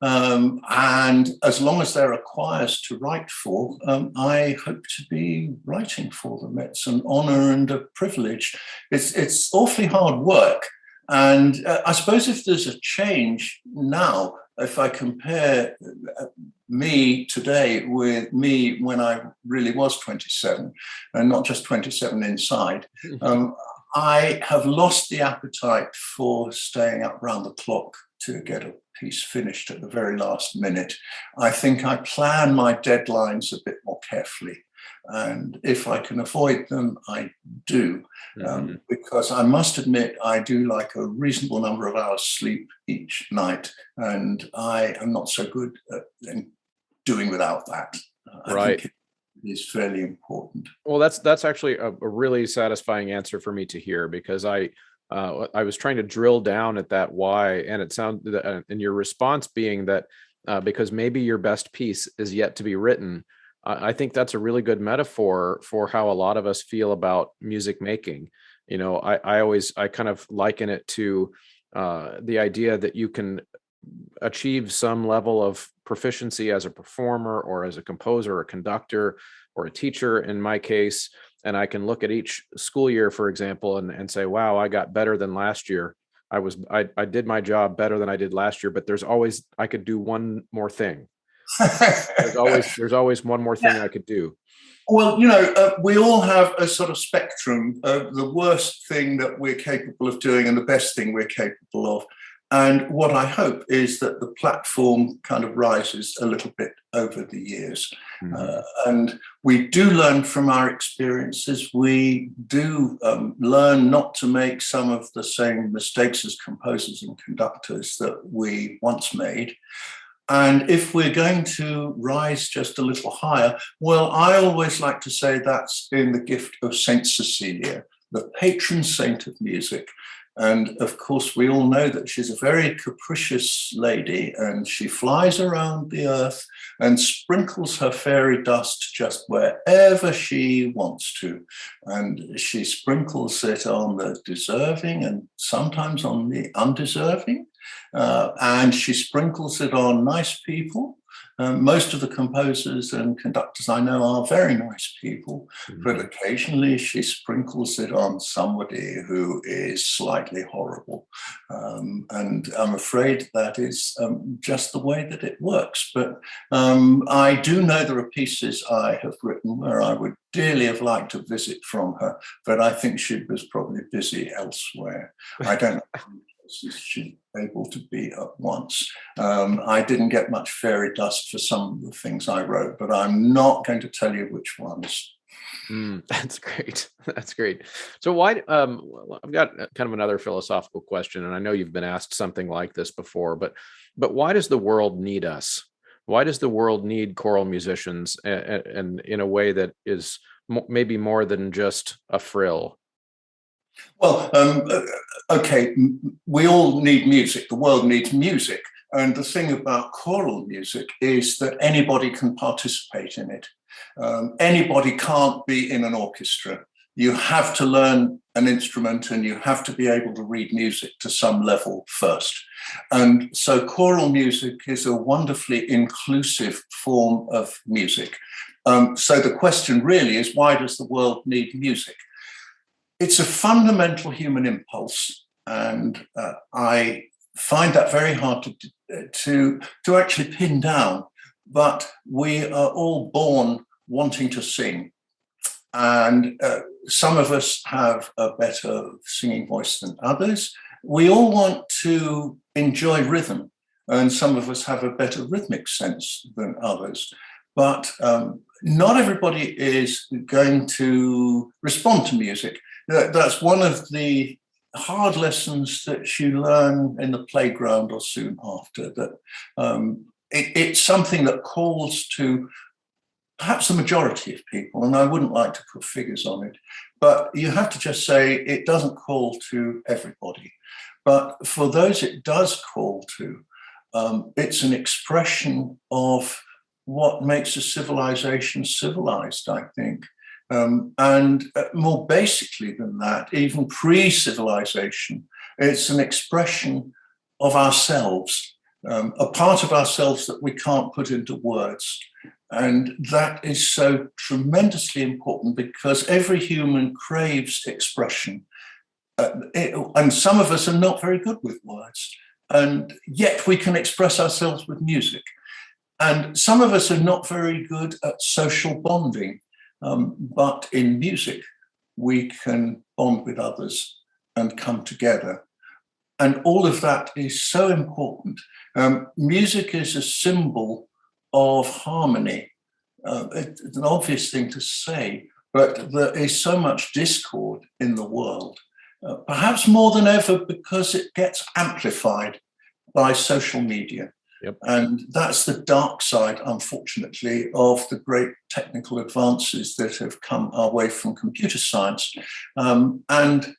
And as long as there are choirs to write for, I hope to be writing for them. It's an honor and a privilege. It's awfully hard work. And I suppose if there's a change now, if I compare me today with me when I really was 27, and not just 27 inside, I have lost the appetite for staying up round the clock to get a piece finished at the very last minute. I think I plan my deadlines a bit more carefully. And if I can avoid them, I do. Because I must admit, I do like a reasonable number of hours sleep each night. And I am not so good at doing without that. I think it is fairly important. Well, that's actually a really satisfying answer for me to hear, because I was trying to drill down at that why, and it sounded, and your response being that because maybe your best piece is yet to be written. I think that's a really good metaphor for how a lot of us feel about music making. I kind of liken it to the idea that you can achieve some level of proficiency as a performer or as a composer or a conductor or a teacher in my case. And I can look at each school year, for example, and say, wow, I got better than last year. I did my job better than I did last year, but I could do one more thing. There's always one more thing I could do. Well, we all have a sort of spectrum of the worst thing that we're capable of doing and the best thing we're capable of. And what I hope is that the platform kind of rises a little bit over the years. And we do learn from our experiences. We do learn not to make some of the same mistakes as composers and conductors that we once made. And if we're going to rise just a little higher, well, I always like to say that's in the gift of St. Cecilia, the patron saint of music. And of course, we all know that she's a very capricious lady, and she flies around the earth and sprinkles her fairy dust just wherever she wants to. And she sprinkles it on the deserving and sometimes on the undeserving. And she sprinkles it on nice people. Most of the composers and conductors I know are very nice people, but occasionally she sprinkles it on somebody who is slightly horrible. And I'm afraid that is just the way that it works. But I do know there are pieces I have written where I would dearly have liked to visit from her, but I think she was probably busy elsewhere. I don't know. She's able to be at once. I didn't get much fairy dust for some of the things I wrote, but I'm not going to tell you which ones. That's great. That's great. So why, I've got kind of another philosophical question, and I know you've been asked something like this before, but why does the world need us? Why does the world need choral musicians, and in a way that is maybe more than just a frill? Well, okay, we all need music. The world needs music. And the thing about choral music is that anybody can participate in it. Anybody can't be in an orchestra. You have to learn an instrument and you have to be able to read music to some level first. And so choral music is a wonderfully inclusive form of music. So the question really is, why does the world need music? It's a fundamental human impulse, and I find that very hard to actually pin down. But we are all born wanting to sing, and some of us have a better singing voice than others. we all want to enjoy rhythm, and some of us have a better rhythmic sense than others. But not everybody is going to respond to music. That's one of the hard lessons that you learn in the playground or soon after, that it's something that calls to perhaps the majority of people, and I wouldn't like to put figures on it, but you have to just say it doesn't call to everybody. But for those it does call to, it's an expression of what makes a civilization civilized, I think. And more basically than that, even pre-civilization, it's an expression of ourselves, a part of ourselves that we can't put into words. And that is so tremendously important, because every human craves expression. And some of us are not very good with words, and yet we can express ourselves with music. And some of us are not very good at social bonding, but in music, we can bond with others and come together. And all of that is so important. Music is a symbol of harmony. It's an obvious thing to say, but there is so much discord in the world, perhaps more than ever, because it gets amplified by social media. Yep. And that's the dark side, unfortunately, of the great technical advances that have come our way from computer science. And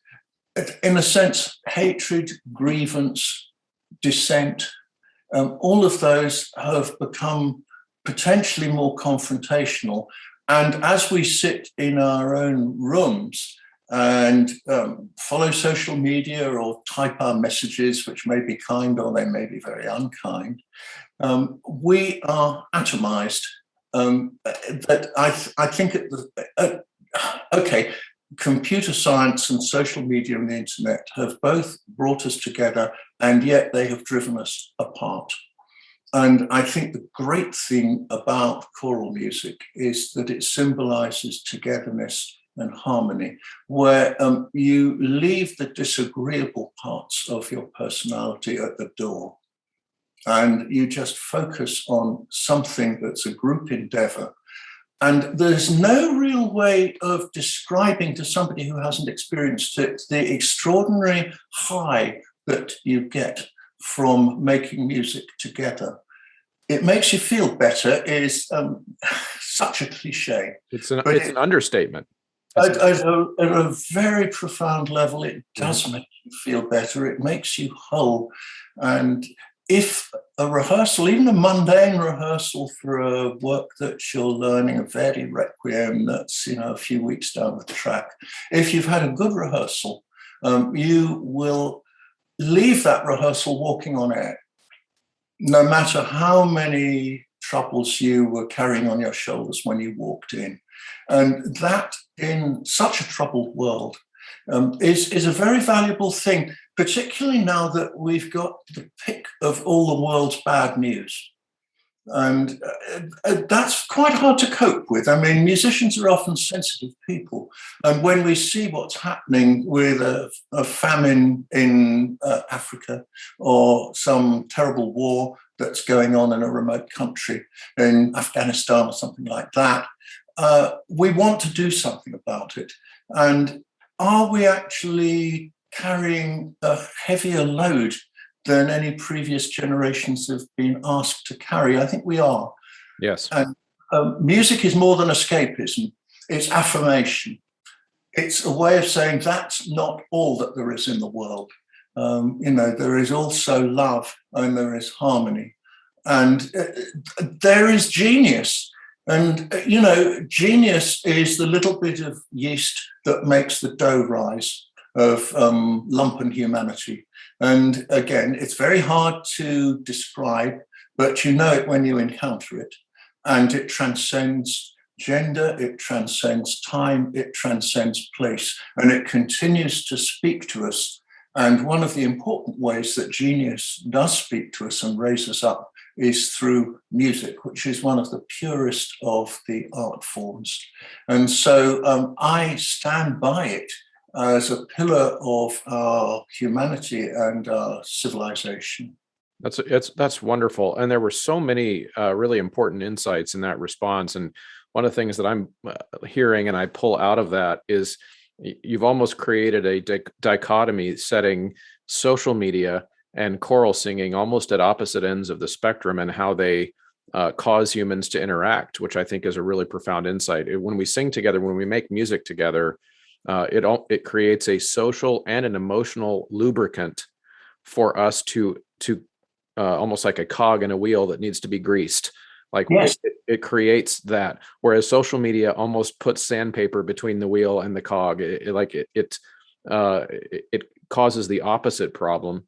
in a sense, hatred, grievance, dissent, all of those have become potentially more confrontational. And as we sit in our own rooms and follow social media or type our messages, which may be kind or they may be very unkind, we are atomized. That I think okay, computer science and social media and the internet have both brought us together, and yet they have driven us apart. And I think the great thing about choral music is that it symbolizes togetherness and harmony, where you leave the disagreeable parts of your personality at the door, and you just focus on something that's a group endeavor. And there's no real way of describing to somebody who hasn't experienced it the extraordinary high that you get from making music together. It makes you feel better is such a cliche. It's an understatement. At a very profound level, it does make you feel better. It makes you whole. And if a rehearsal, even a mundane rehearsal for a work that you're learning, a Verdi Requiem that's a few weeks down the track, if you've had a good rehearsal, you will leave that rehearsal walking on air, no matter how many troubles you were carrying on your shoulders when you walked in. And that, in such a troubled world, is a very valuable thing, particularly now that we've got the pick of all the world's bad news. And that's quite hard to cope with. I mean, musicians are often sensitive people. And when we see what's happening with a famine in Africa, or some terrible war that's going on in a remote country, in Afghanistan or something like that, we want to do something about it. And are we actually carrying a heavier load than any previous generations have been asked to carry? I think we are. Yes. And music is more than escapism. It's affirmation. It's a way of saying that's not all that there is in the world. There is also love, and there is harmony, and there is genius. And, genius is the little bit of yeast that makes the dough rise of lumpen humanity. And again, it's very hard to describe, but you know it when you encounter it. And it transcends gender, it transcends time, it transcends place, and it continues to speak to us. And one of the important ways that genius does speak to us and raise us up is through music, which is one of the purest of the art forms. And so I stand by it. as a pillar of our humanity and our civilization. That's wonderful, and there were so many really important insights in that response. And one of the things that I'm hearing, and I pull out of that, is you've almost created a dichotomy, setting social media and choral singing almost at opposite ends of the spectrum, and how they cause humans to interact, which I think is a really profound insight. When we sing together, when we make music together, it creates a social and an emotional lubricant for us to almost like a cog in a wheel that needs to be greased. Like, yes, it creates that, whereas social media almost puts sandpaper between the wheel and the cog. It causes the opposite problem.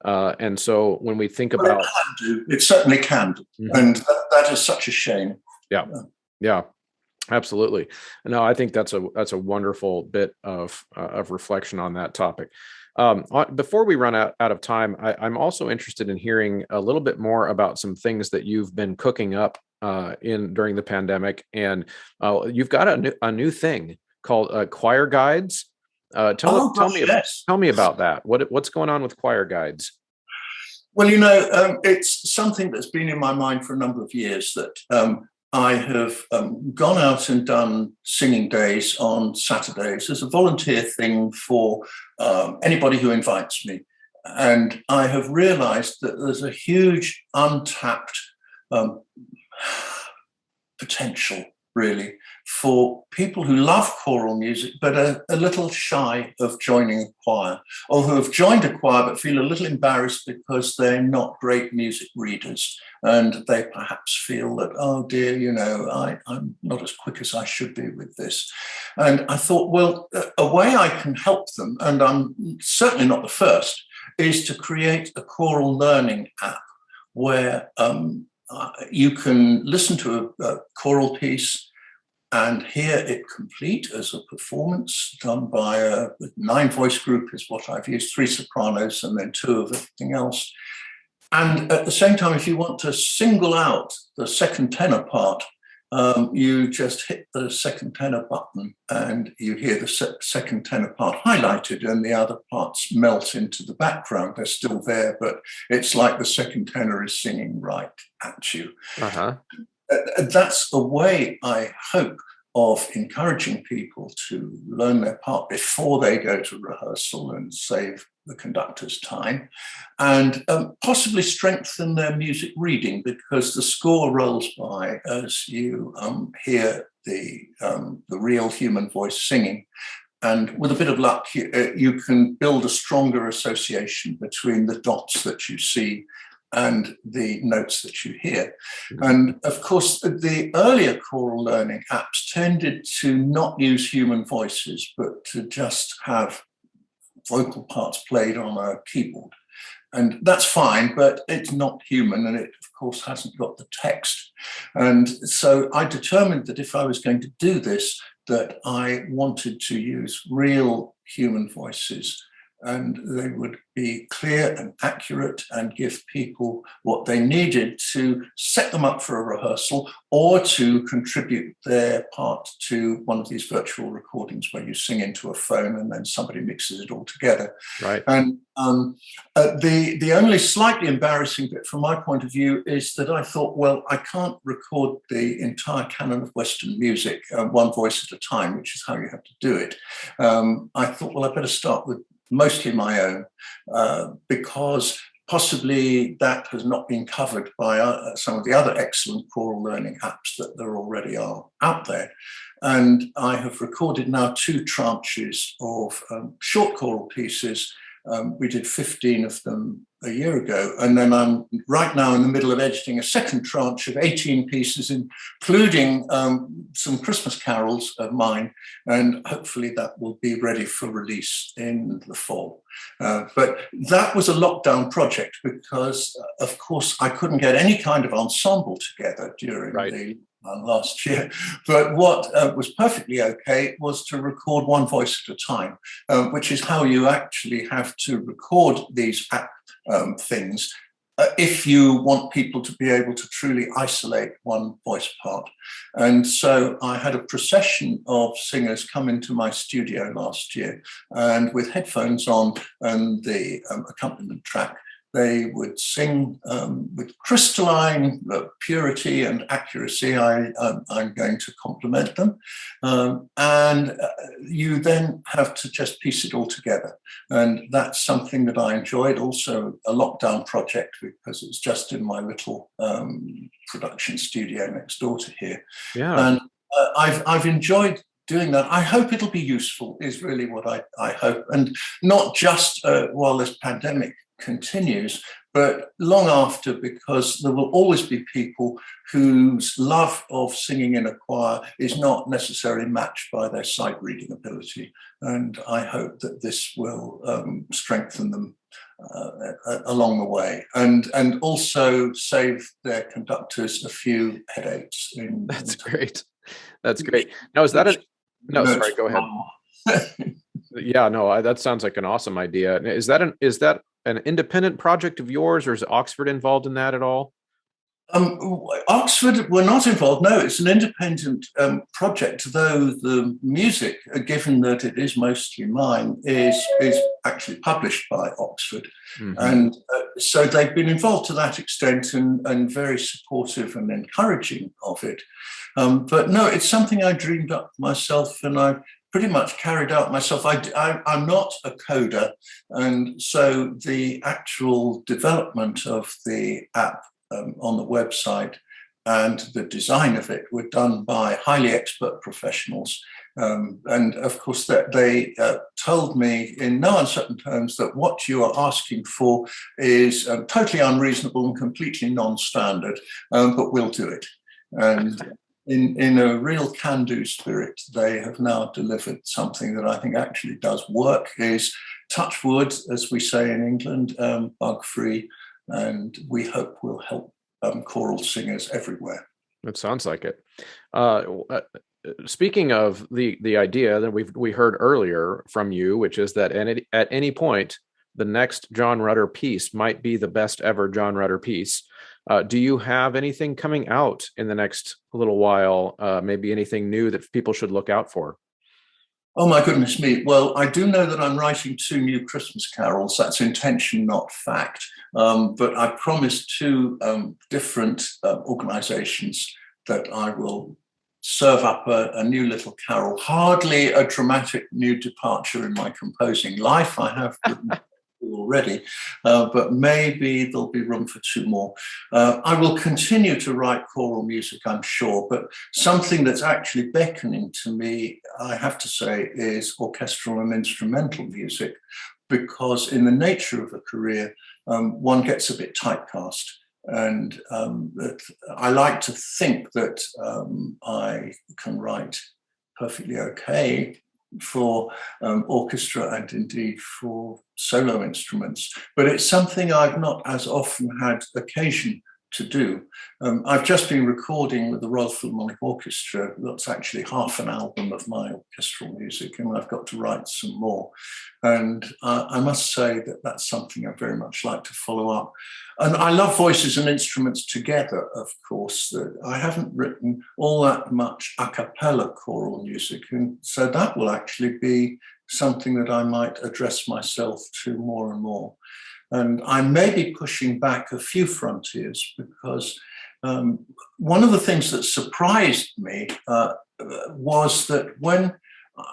And so when we think about, it can do. It certainly can do. Mhm. And that is such a shame. Yeah, absolutely. No, I think that's a wonderful bit of reflection on that topic. Before we run out of time, I'm also interested in hearing a little bit more about some things that you've been cooking up during the pandemic, and you've got a new thing called choir guides. Tell me Yes. tell me about that. What's going on with choir guides? Well, it's something that's been in my mind for a number of years, that I have gone out and done singing days on Saturdays as a volunteer thing for anybody who invites me. And I have realized that there's a huge untapped potential, really, for people who love choral music but are a little shy of joining a choir, or who have joined a choir but feel a little embarrassed because they're not great music readers, and they perhaps feel that, oh dear, I'm not as quick as I should be with this. And I thought, well, a way I can help them, and I'm certainly not the first, is to create a choral learning app where you can listen to a choral piece and hear it complete as a performance done by a 9-voice group is what I've used, 3 sopranos and then 2 of everything else. And at the same time, if you want to single out the second tenor part, you just hit the second tenor button and you hear the second tenor part highlighted, and the other parts melt into the background. They're still there, but it's like the second tenor is singing right at you. Uh-huh. That's a way, I hope, of encouraging people to learn their part before they go to rehearsal and save the conductor's time, and possibly strengthen their music reading, because the score rolls by as you hear the real human voice singing. And with a bit of luck, you can build a stronger association between the dots that you see and the notes that you hear. And of course, the earlier choral learning apps tended to not use human voices, but to just have vocal parts played on a keyboard. And that's fine, but it's not human, and it, of course, hasn't got the text. And so I determined that if I was going to do this, that I wanted to use real human voices, and they would be clear and accurate and give people what they needed to set them up for a rehearsal, or to contribute their part to one of these virtual recordings where you sing into a phone and then somebody mixes it all together. Right. And the only slightly embarrassing bit from my point of view is that I thought, well, I can't record the entire canon of Western music one voice at a time, which is how you have to do it. I thought, well, I better start with mostly my own, because possibly that has not been covered by some of the other excellent choral learning apps that there already are out there. And I have recorded now 2 tranches of short choral pieces. We did 15 of them a year ago. And then I'm right now in the middle of editing a second tranche of 18 pieces, including some Christmas carols of mine. And hopefully that will be ready for release in the fall. But that was a lockdown project because, of course, I couldn't get any kind of ensemble together during the last year. But what was perfectly okay was to record one voice at a time, which is how you actually have to record these app things. if you want people to be able to truly isolate one voice part. And so I had a procession of singers come into my studio last year, and with headphones on and the accompaniment track, they would sing with crystalline purity and accuracy. I'm going to compliment them. And you then have to just piece it all together. And that's something that I enjoyed. Also a lockdown project, because it's just in my little production studio next door to here. Yeah. And I've enjoyed doing that. I hope it'll be useful, is really what I hope. And not just while this pandemic continues, but long after, because there will always be people whose love of singing in a choir is not necessarily matched by their sight reading ability. And I hope that this will strengthen them along the way, and also save their conductors a few headaches. That's great. That's great. Now, is that sorry, go ahead. Yeah, no, that sounds like an awesome idea. Is that an independent project of yours, or is Oxford involved in that at all? Oxford were not involved. No, it's an independent project, though the music, given that it is mostly mine, is actually published by Oxford. Mm-hmm. And so they've been involved to that extent, and very supportive and encouraging of it. But no, it's something I dreamed up myself, and I pretty much carried out myself. I'm not a coder, and so the actual development of the app on the website and the design of it were done by highly expert professionals. And of course, that they told me in no uncertain terms that what you are asking for is totally unreasonable and completely non-standard, but we'll do it. And in a real can-do spirit, they have now delivered something that I think actually does work, is touch wood, as we say in England, bug-free, and we hope will help choral singers everywhere. It sounds like it. Speaking of the idea that we heard earlier from you, which is that at any point, the next John Rutter piece might be the best ever John Rutter piece. Do you have anything coming out in the next little while? Maybe anything new that people should look out for? Oh, my goodness me. Well, I do know that I'm writing 2 new Christmas carols. That's intention, not fact. But I promised 2 different organizations that I will serve up a new little carol. Hardly a dramatic new departure in my composing life. I have written already, but maybe there'll be room for 2 more. I will continue to write choral music, I'm sure, but something that's actually beckoning to me, I have to say, is orchestral and instrumental music, because in the nature of a career, one gets a bit typecast. And I like to think that I can write perfectly okay for orchestra and indeed for solo instruments, but it's something I've not as often had occasion to do. I've just been recording with the Royal Philharmonic Orchestra. That's actually half an album of my orchestral music, and I've got to write some more. And I must say that that's something I very much like to follow up. And I love voices and instruments together, of course. I haven't written all that much a cappella choral music, and so that will actually be something that I might address myself to more and more. And I may be pushing back a few frontiers, because one of the things that surprised me was that when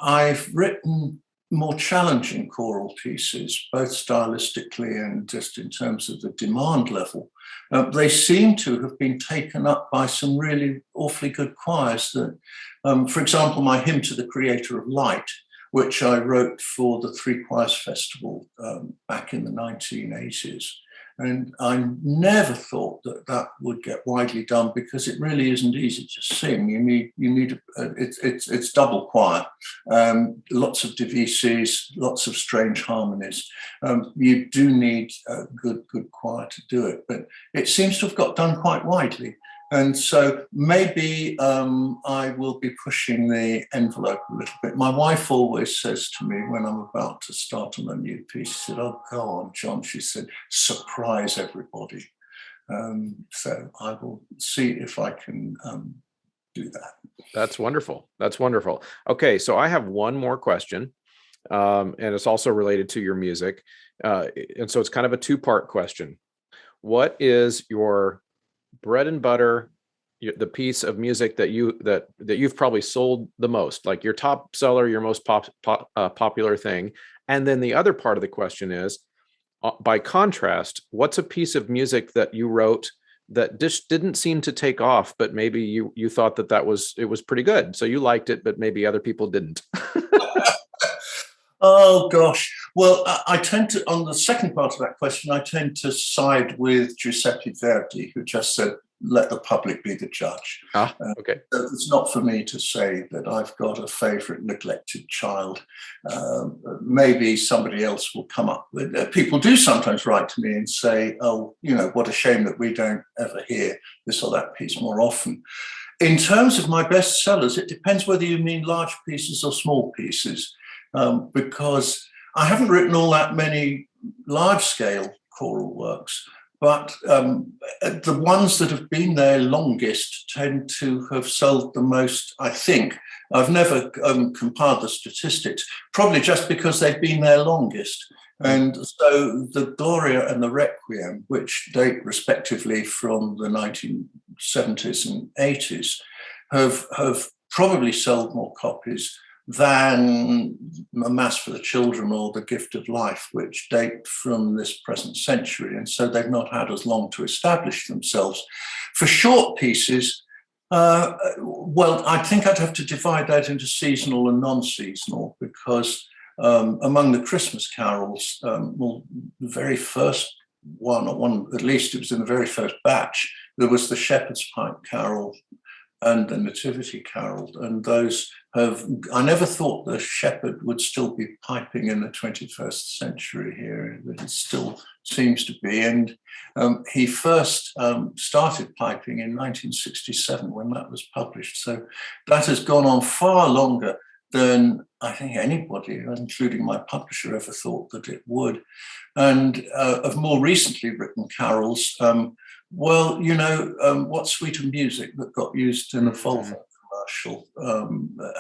I've written more challenging choral pieces, both stylistically and just in terms of the demand level, they seem to have been taken up by some really awfully good choirs. That, for example, my Hymn to the Creator of Light, which I wrote for the Three Choirs Festival back in the 1980s. And I never thought that that would get widely done, because it really isn't easy to sing. It's double choir, lots of divises, lots of strange harmonies. You do need a good choir to do it, but it seems to have got done quite widely. And so maybe I will be pushing the envelope a little bit. My wife always says to me when I'm about to start on a new piece, she said, "Oh, go on, John," she said, "surprise everybody." So I will see if I can do that. That's wonderful. That's wonderful. Okay, so I have one more question, and it's also related to your music. And so it's kind of a two-part question. What is your bread and butter, the piece of music that you've probably sold the most, like your top seller, your most popular thing? And then the other part of the question is, by contrast, what's a piece of music that you wrote that just didn't seem to take off, but maybe you thought that it was pretty good, so you liked it, but maybe other people didn't? Oh gosh. Well, I tend to, on the second part of that question, I tend to side with Giuseppe Verdi, who just said, "Let the public be the judge." Okay. So it's not for me to say that I've got a favorite neglected child. Maybe somebody else will come up with it. People do sometimes write to me and say, "Oh, what a shame that we don't ever hear this or that piece more often." In terms of my best sellers, it depends whether you mean large pieces or small pieces. Because I haven't written all that many large-scale choral works, but the ones that have been there longest tend to have sold the most, I think. I've never compiled the statistics, probably just because they've been there longest. And so the Gloria and the Requiem, which date respectively from the 1970s and 80s, have probably sold more copies than a Mass for the Children or the Gift of Life, which date from this present century. And so they've not had as long to establish themselves. For short pieces, well, I think I'd have to divide that into seasonal and non-seasonal, because among the Christmas carols, well, the very first one, at least it was in the very first batch, there was the Shepherd's Pipe Carol and the Nativity Carol, and those I never thought the shepherd would still be piping in the 21st century here, but it still seems to be. And he first started piping in 1967 when that was published. So that has gone on far longer than I think anybody, including my publisher, ever thought that it would. And of more recently written carols, well, What Sweeter Music, that got used in a Volvo commercial,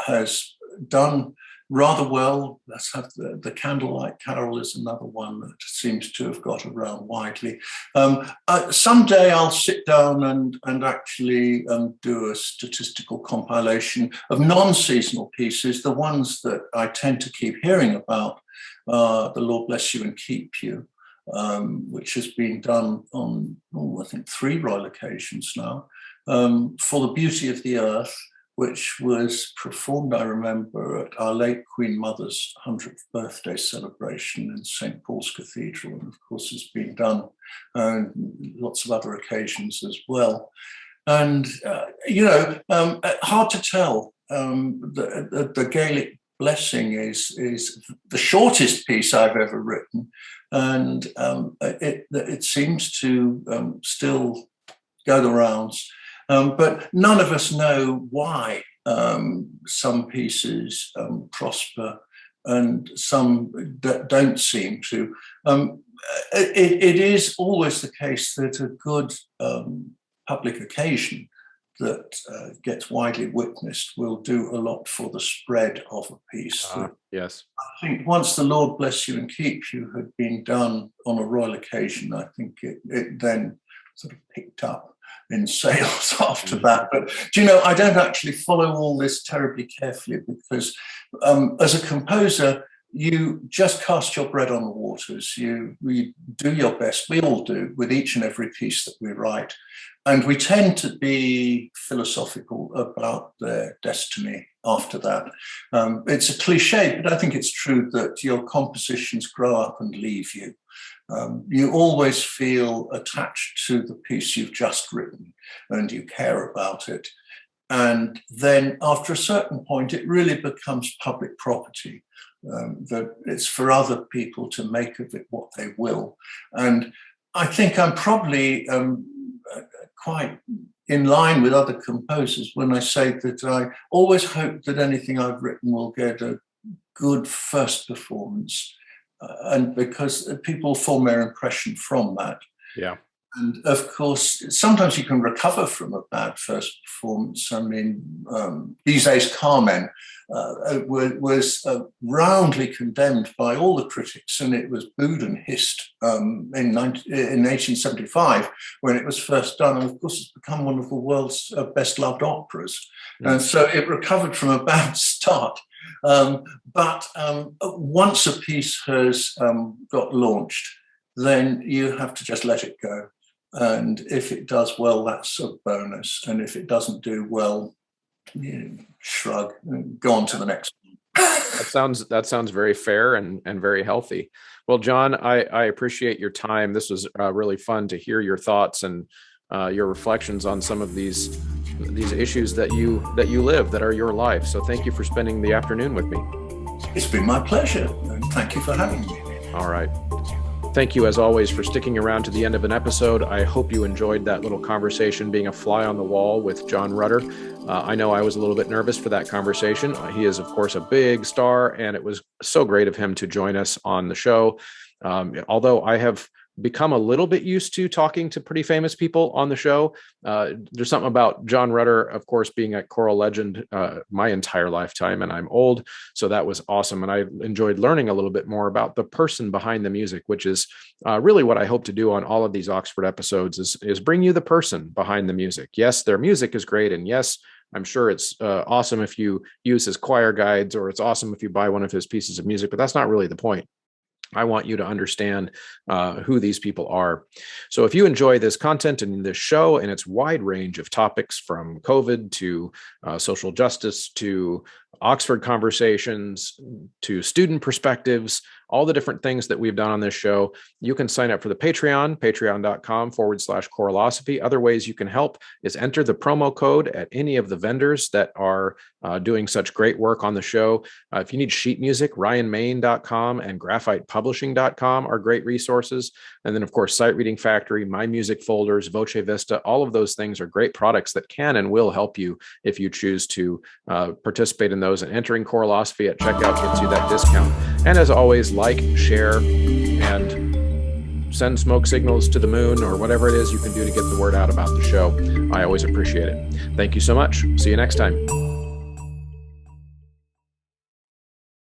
has done rather well. Let's have the Candlelight Carol is another one that seems to have got around widely. Someday I'll sit down and actually do a statistical compilation of non-seasonal pieces. The ones that I tend to keep hearing about are The Lord Bless You and Keep You, which has been done on, I think, 3 royal occasions now, For the Beauty of the Earth, which was performed, I remember, at our late Queen Mother's 100th birthday celebration in St. Paul's Cathedral, and of course has been done on lots of other occasions as well. And, hard to tell. The Gaelic Blessing is the shortest piece I've ever written, and it seems to still go the rounds. But none of us know why some pieces prosper and some don't seem to. It is always the case that a good public occasion that gets widely witnessed will do a lot for the spread of a piece. Yes. I think once The Lord Bless You and Keep You had been done on a royal occasion, I think it then sort of picked up in sales after that. But I don't actually follow all this terribly carefully, because as a composer, you just cast your bread on the waters. We do your best, we all do, with each and every piece that we write. And we tend to be philosophical about their destiny after that. It's a cliche, but I think it's true that your compositions grow up and leave you. You always feel attached to the piece you've just written, and you care about it. And then after a certain point, it really becomes public property, that it's for other people to make of it what they will. And I think I'm probably quite in line with other composers when I say that I always hope that anything I've written will get a good first performance, and because people form their impression from that. Yeah. And of course, sometimes you can recover from a bad first performance. I mean, Bizet's Carmen was roundly condemned by all the critics, and it was booed and hissed in 1875 when it was first done. And of course, it's become one of the world's best-loved operas. And so it recovered from a bad start. But once a piece has got launched, then you have to just let it go. And if it does well, that's a bonus. And if it doesn't do well, shrug and go on to the next one. That sounds very fair and very healthy. Well, John, I appreciate your time. This was really fun to hear your thoughts and your reflections on some of these issues that you live, that are your life. So thank you for spending the afternoon with me. It's been my pleasure, and thank you for having me. All right. Thank you, as always, for sticking around to the end of an episode. I hope you enjoyed that little conversation, being a fly on the wall with John Rutter. I know I was a little bit nervous for that conversation. He is, of course, a big star, and it was so great of him to join us on the show. Although I have become a little bit used to talking to pretty famous people on the show. There's something about John Rutter, of course, being a choral legend my entire lifetime, and I'm old, so that was awesome. And I enjoyed learning a little bit more about the person behind the music, which is really what I hope to do on all of these Oxford episodes, is bring you the person behind the music. Yes, their music is great, and yes, I'm sure it's awesome if you use his choir guides, or it's awesome if you buy one of his pieces of music, but that's not really the point. I want you to understand who these people are. So if you enjoy this content and this show and its wide range of topics, from COVID to social justice to Oxford conversations to student perspectives, all the different things that we've done on this show, you can sign up for the Patreon, patreon.com/Choralosophy. Other ways you can help is enter the promo code at any of the vendors that are doing such great work on the show. If you need sheet music, ryanmain.com and graphitepublishing.com are great resources. And then, of course, Sight Reading Factory, My Music Folders, Voce Vista, all of those things are great products that can and will help you if you choose to participate in those. And entering Choralosophy at checkout gets you that discount. And as always, like, share, and send smoke signals to the moon, or whatever it is you can do to get the word out about the show. I always appreciate it. Thank you so much. See you next time.